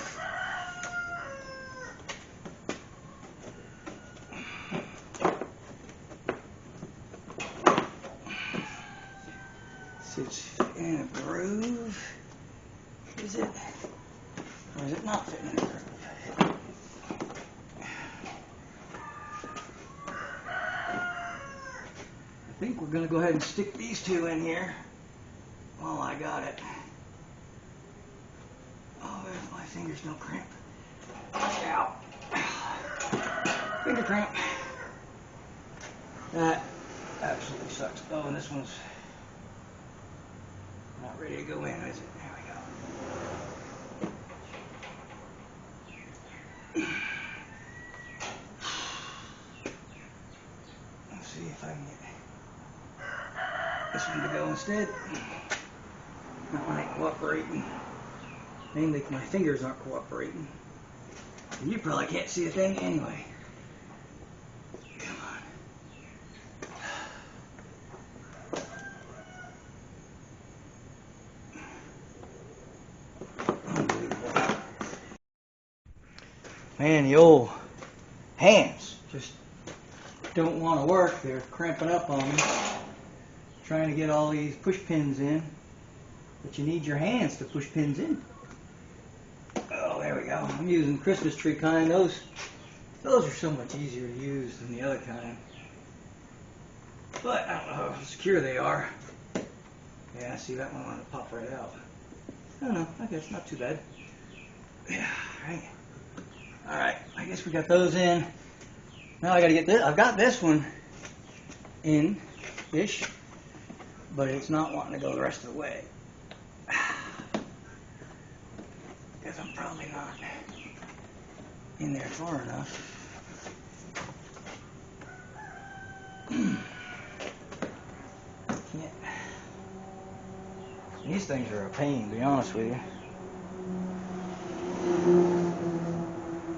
Speaker 1: It's in a groove. Is it? Or is it not fitting in a groove? think we're going to go ahead and stick these two in here while I got it. Oh, there's my fingers, no cramp. Ow. Finger cramp. That absolutely sucks. Oh, and this one's not ready to go in, is it? There we go. Let's see if I can get this one to go instead. That one ain't cooperating. Mainly my fingers aren't cooperating. And you probably can't see a thing anyway. Come on. Unbelievable. Man, the old hands just don't want to work. They're cramping up on me. Trying to get all these push pins in. But you need your hands to push pins in. Oh, there we go. I'm using Christmas tree kind. Those are so much easier to use than the other kind. But I don't know how secure they are. Yeah, see, that one wanted to pop right out. I don't know. I guess not too bad. Yeah, right. All right. I guess we got those in. Now I got to get this. I've got this one in-ish, but it's not wanting to go the rest of the way. Because I'm probably not in there far enough. Can't. These things are a pain, to be honest with you.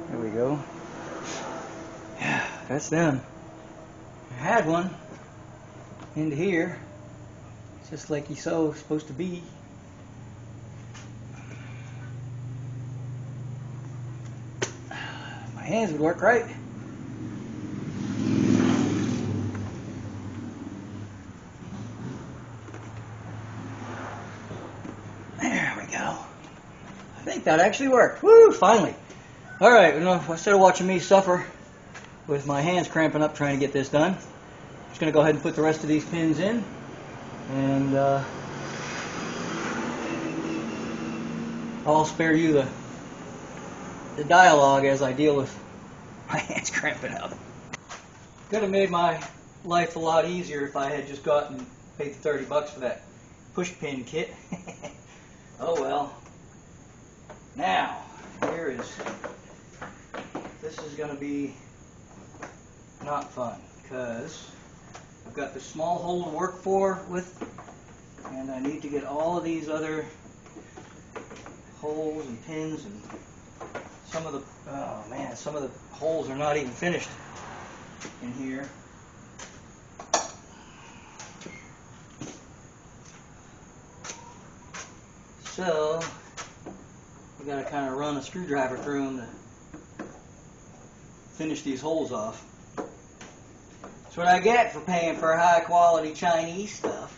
Speaker 1: There we go. Yeah, that's done. I had one into here, just like you so supposed to be. My hands would work right. There we go. I think that actually worked. Woo, finally. All right, instead of watching me suffer with my hands cramping up trying to get this done, I'm just going to go ahead and put the rest of these pins in, and I'll spare you the dialogue as I deal with my hands cramping up. Could have made my life a lot easier if I had just paid the $30 for that push pin kit. Oh well. Now, this is going to be not fun, because I've got this small hole to work with, and I need to get all of these other holes and pins, and some of the holes are not even finished in here. So we got to kind of run a screwdriver through them to finish these holes off. That's what I get for paying for high quality Chinese stuff.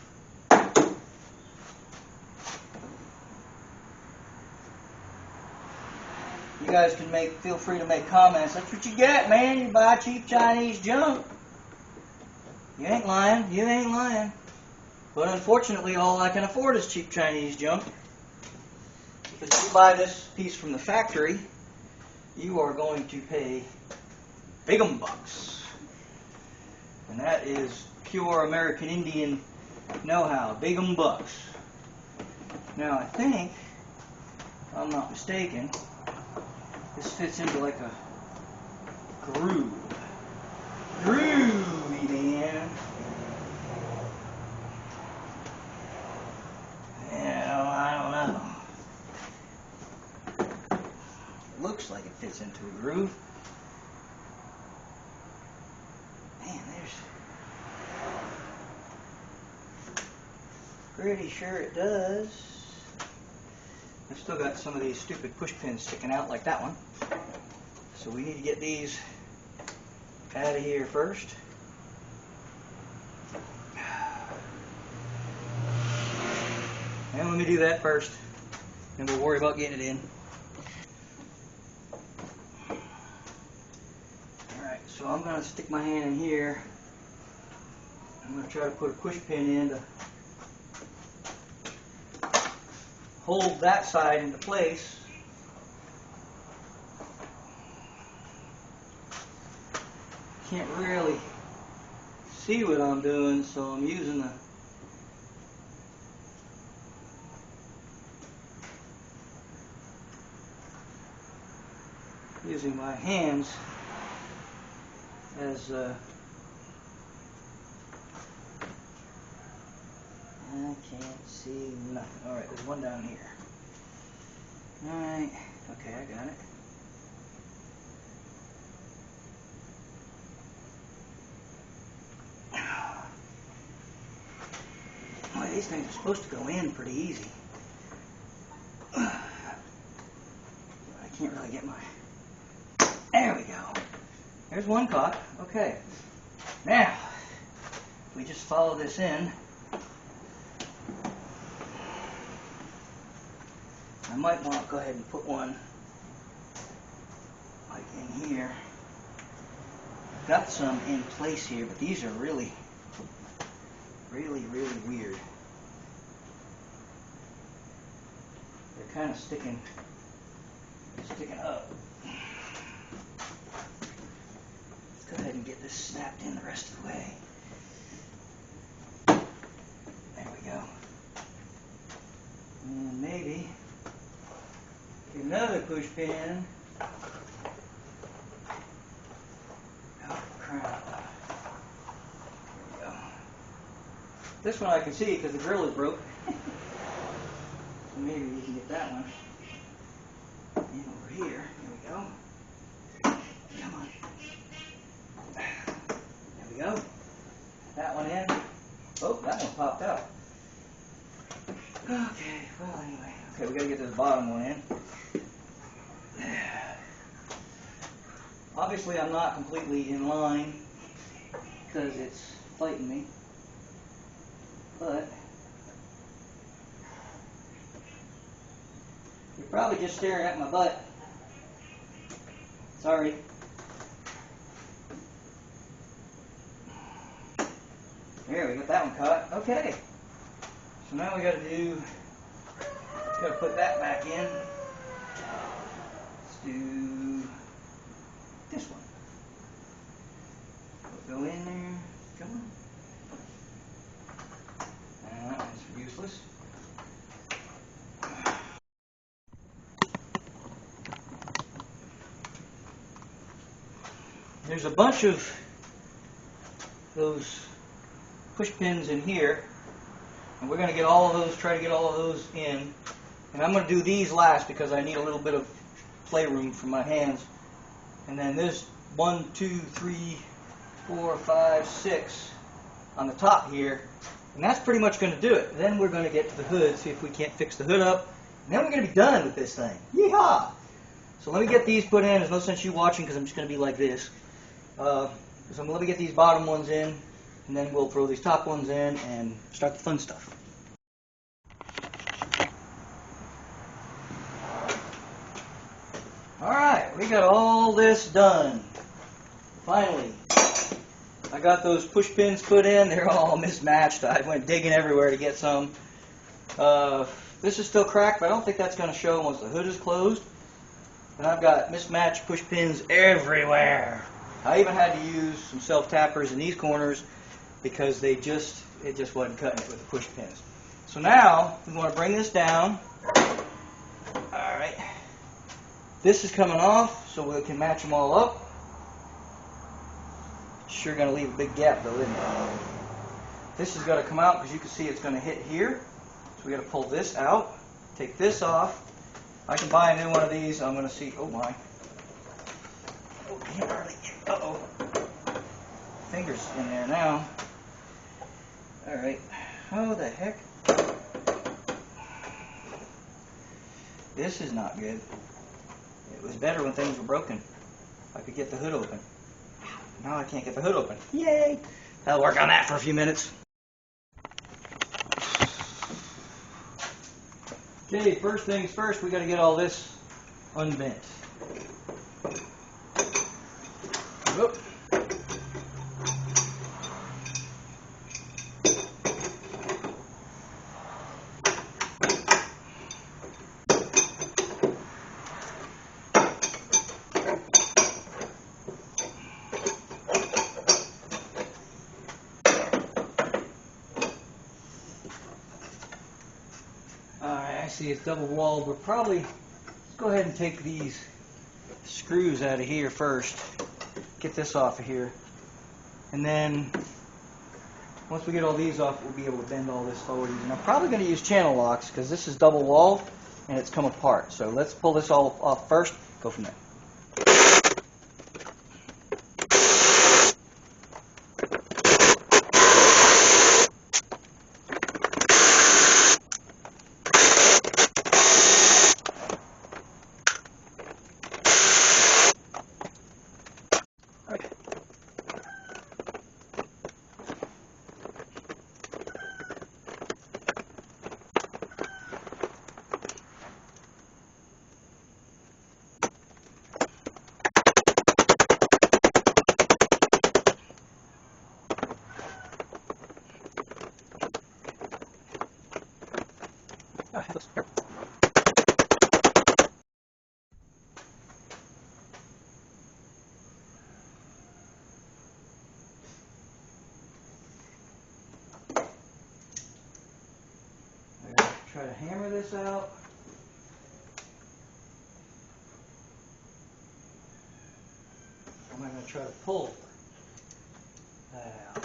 Speaker 1: You guys can feel free to make comments. That's what you get, man. You buy cheap Chinese junk. You ain't lying. You ain't lying. But unfortunately, all I can afford is cheap Chinese junk. Because if you buy this piece from the factory, you are going to pay big bucks. And that is pure American Indian know-how. Big bucks. Now I think, if I'm not mistaken, this fits into like a groove. Groovy, man. I don't know. It looks like it fits into a groove. Man, pretty sure it does. I've still got some of these stupid push pins sticking out like that one. So we need to get these out of here first. And let me do that first, and we'll worry about getting it in. Alright, so I'm going to stick my hand in here. I'm going to try to put a push pin in to hold that side into place. Can't really see what I'm doing, so I'm using my hands as I can't see nothing. Alright, there's one down here. Alright, okay, I got it. Boy, these things are supposed to go in pretty easy. I can't really get my... There we go. There's one caught. Okay. Now, we just follow this in. I might want to go ahead and put one like in here. I've got some in place here, but these are really weird. They're kind of sticking up. Let's go ahead and get this snapped in the rest of the way. There we go. And maybe another push pin. Oh crap. There we go. This one I can see because the grill is broke. So maybe we can get that one in over here. There we go. Come on. There we go. That one in. Oh, that one popped out. Okay, well anyway. Okay, we gotta get this bottom one in. Obviously I'm not completely in line because it's fighting me. But you're probably just staring at my butt. Sorry. There, we got that one caught. Okay. So now we gotta put that back in. Let's do this one. Go in there. Come on. That one's useless. There's a bunch of those push pins in here, and we're going to get all of those, try to get all of those in. And I'm going to do these last because I need a little bit of playroom for my hands. And then there's 1, 2, 3, 4, 5, 6 on the top here, and that's pretty much going to do it. Then we're going to get to the hood, see if we can't fix the hood up, and then we're going to be done with this thing. Yeehaw! So let me get these put in. There's no sense you watching because I'm just going to be like this. So let me get these bottom ones in, and then we'll throw these top ones in and start the fun stuff. Alright, we got all this done. Finally. I got those push pins put in. They're all mismatched. I went digging everywhere to get some. This is still cracked, but I don't think that's going to show once the hood is closed. And I've got mismatched push pins everywhere. I even had to use some self-tappers in these corners because it just wasn't cutting it with the push pins. So now we want to bring this down. Alright. This is coming off so we can match them all up. Sure going to leave a big gap though, isn't it? This has got to come out because you can see it's going to hit here. So we got to pull this out, take this off. I can buy a new one of these. I'm going to see. Oh my. Oh, can't hardly get. Uh-oh. Fingers in there now. Alright. How the heck? This is not good. It was better when things were broken. I could get the hood open. Now I can't get the hood open. Yay! I'll work on that for a few minutes. Okay, first things first, we got to get all this unbent. Whoop. see it's double walled. We're probably, let's go ahead and take these screws out of here first. Get this off of here. And then, once we get all these off, we'll be able to bend all this forward. And I'm probably going to use channel locks because this is double walled and it's come apart. So let's pull this all off first, go from there. Try to hammer this out. I'm going to try to pull that out.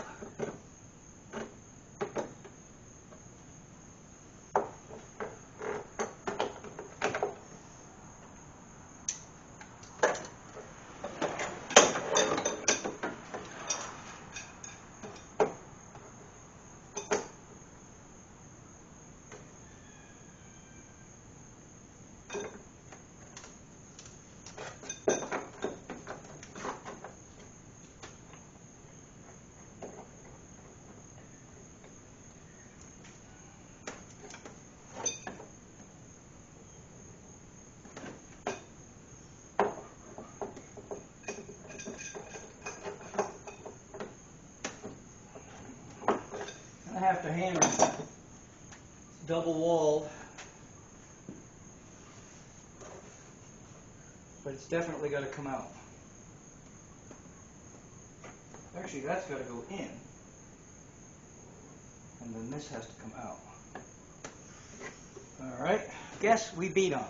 Speaker 1: I have to hammer double walled, but it's definitely got to come out. Actually, that's got to go in, and then this has to come out. All right, guess we beat on it.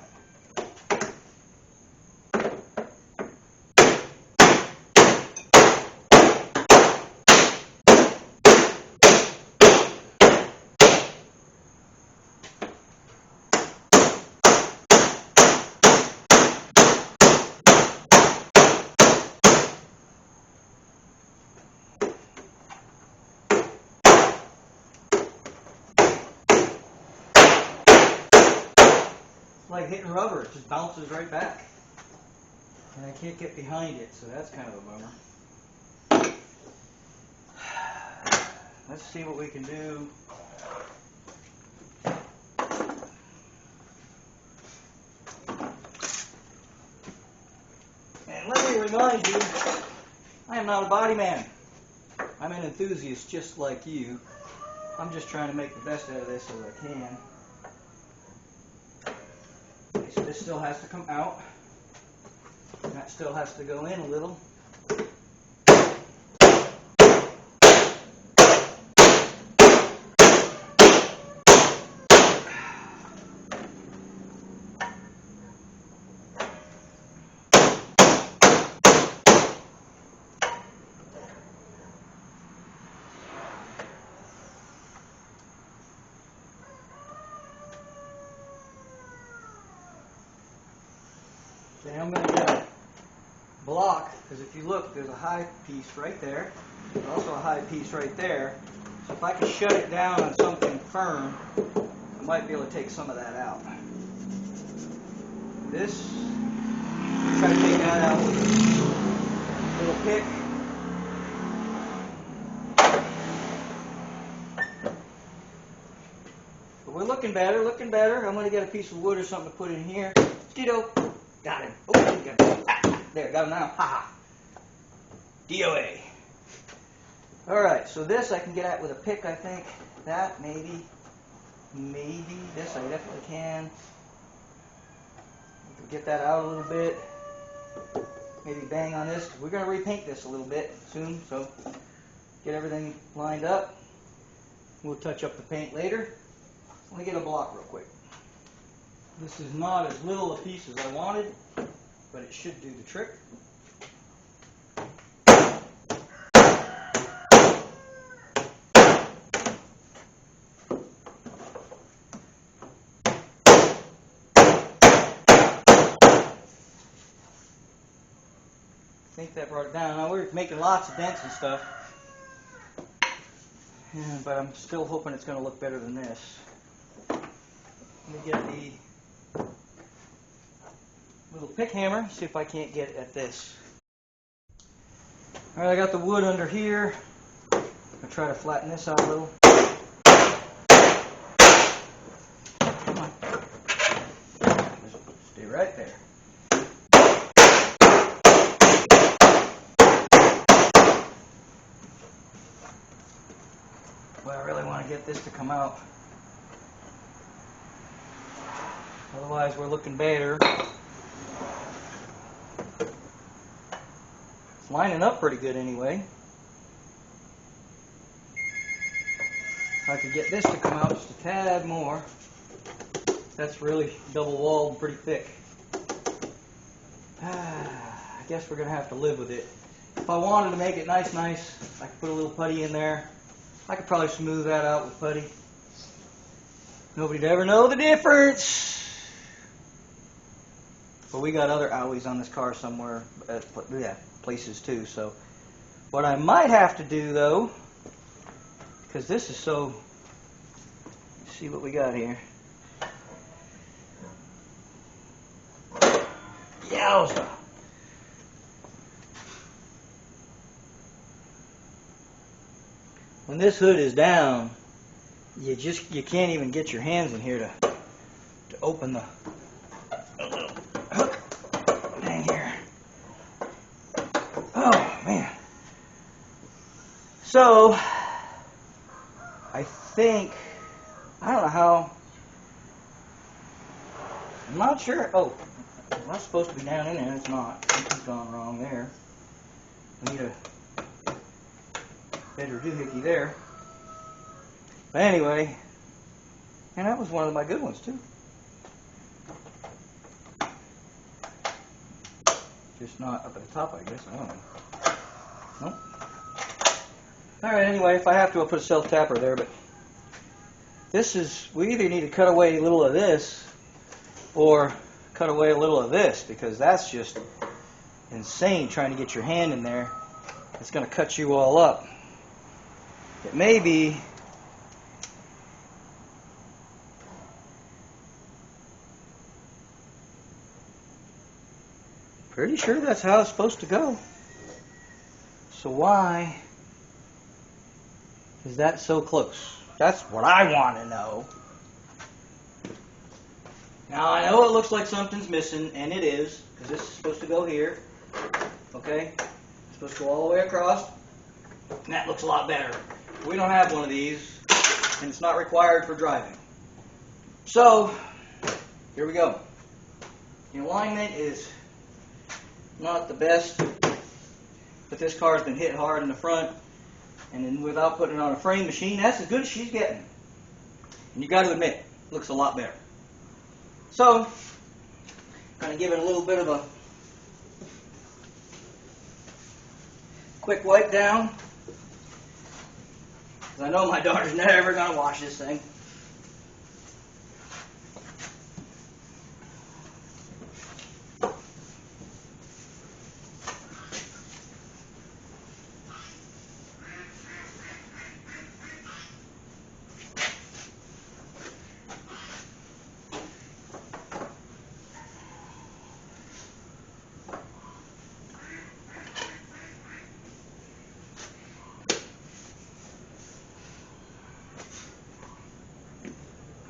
Speaker 1: Like hitting rubber, it just bounces right back. And I can't get behind it, so that's kind of a bummer. Let's see what we can do. And let me remind you, I am not a body man. I'm an enthusiast just like you. I'm just trying to make the best out of this as I can. So this still has to come out, and that still has to go in a little. Then I'm going to get a block, because if you look, there's a high piece right there. There's also a high piece right there. So if I can shut it down on something firm, I might be able to take some of that out. This, try to take that out with a little pick. But we're looking better, looking better. I'm going to get a piece of wood or something to put in here. Mosquito. Got him. Oh, got him. Ah, there, got him now. Ha ha. DOA. Alright, so this I can get at with a pick, I think. That, maybe. Maybe. This I definitely can. Get that out a little bit. Maybe bang on this, because we're going to repaint this a little bit soon. So, get everything lined up. We'll touch up the paint later. Let me get a block real quick. This is not as little a piece as I wanted, but it should do the trick. I think that brought it down. Now we're making lots of dents and stuff, but I'm still hoping it's going to look better than this. Let me get the little pick hammer, see if I can't get at this. Alright, I got the wood under here. I'll try to flatten this out a little. Come on. Just stay right there. Well, I really want to get this to come out. Otherwise, we're looking better. It's lining up pretty good anyway. If I could get this to come out just a tad more. That's really double walled, pretty thick. I guess we're going to have to live with it. If I wanted to make it nice, I could put a little putty in there. I could probably smooth that out with putty. Nobody'd ever know the difference. But we got other owies on this car somewhere, places too. So what I might have to do though, because this is so, let's see what we got here. Yowza. When this hood is down, you can't even get your hands in here to open the hook thing here. Oh man. So I think, I don't know how, I'm not sure. Oh, it's not supposed to be down in there. It's not. Something's gone wrong there. I need a better doohickey there. But anyway, and that was one of my good ones too. Just not up at the top, I guess. I don't know. Nope. Alright, anyway, if I have to, I'll put a self-tapper there, but this is, we either need to cut away a little of this or cut away a little of this, because that's just insane trying to get your hand in there. It's going to cut you all up. It may be pretty sure that's how it's supposed to go. So why is that so close? That's what I want to know. Now I know it looks like something's missing, and it is, because this is supposed to go here. Okay? It's supposed to go all the way across, and that looks a lot better. We don't have one of these, and it's not required for driving. So, here we go. The alignment is not the best, but this car's been hit hard in the front, and then without putting it on a frame machine, that's as good as she's getting. And you got to admit, it looks a lot better. So, I'm going to give it a little bit of a quick wipe down. I know my daughter's never going to wash this thing.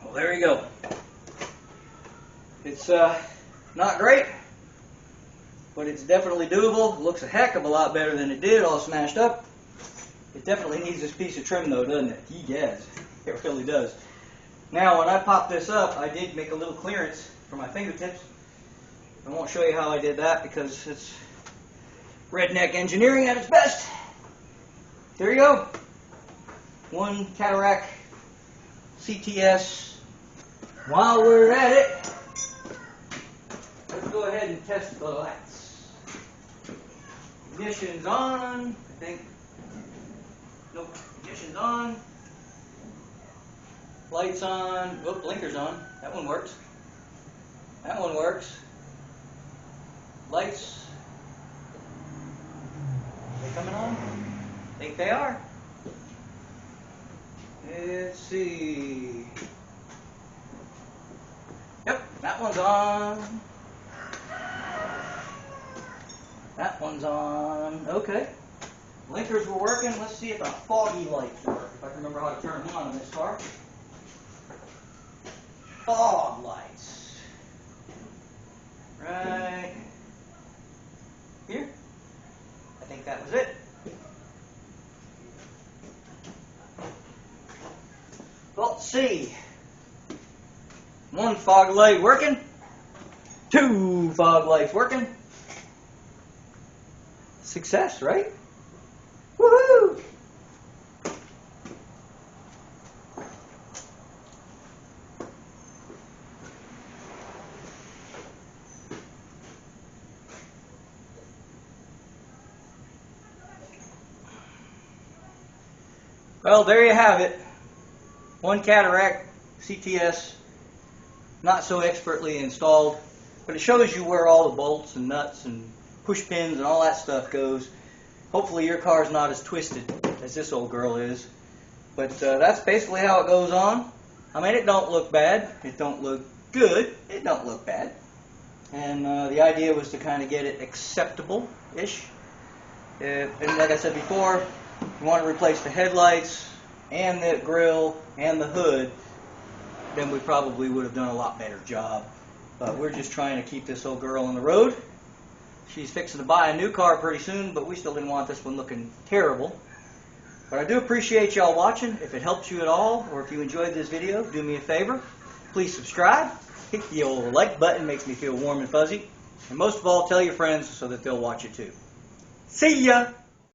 Speaker 1: Well, there you go. It's not great, but it's definitely doable. It looks a heck of a lot better than it did, all smashed up. It definitely needs this piece of trim though, doesn't it? Yes, it really does. Now, when I pop this up, I did make a little clearance for my fingertips. I won't show you how I did that because it's redneck engineering at its best. There you go. One Cadillac CTS. While we're at it, go ahead and test the lights. Ignition's on, I think. Nope, ignition's on. Lights on. Oh, blinker's on. That one works. That one works. Lights. Are they coming on? I think they are. Let's see. Yep, that one's on. That one's on. Okay. Blinkers were working. Let's see if the foggy lights work. If I can remember how to turn them on in this car. Fog lights. Right here. I think that was it. Well, let's see. One fog light working. Two fog lights working. Success, right? Woohoo! Well, there you have it. One Cadillac CTS, not so expertly installed, but it shows you where all the bolts and nuts and push pins and all that stuff goes. Hopefully your car's not as twisted as this old girl is, but that's basically how it goes on. I mean, it don't look bad, it don't look good, it don't look bad, and the idea was to kind of get it acceptable-ish. And like I said before, you want to replace the headlights and the grill and the hood, then we probably would have done a lot better job. But we're just trying to keep this old girl on the road. She's fixing to buy a new car pretty soon, but we still didn't want this one looking terrible. But I do appreciate y'all watching. If it helped you at all, or if you enjoyed this video, do me a favor. Please subscribe. Hit the old like button, makes me feel warm and fuzzy. And most of all, tell your friends so that they'll watch it too. See ya!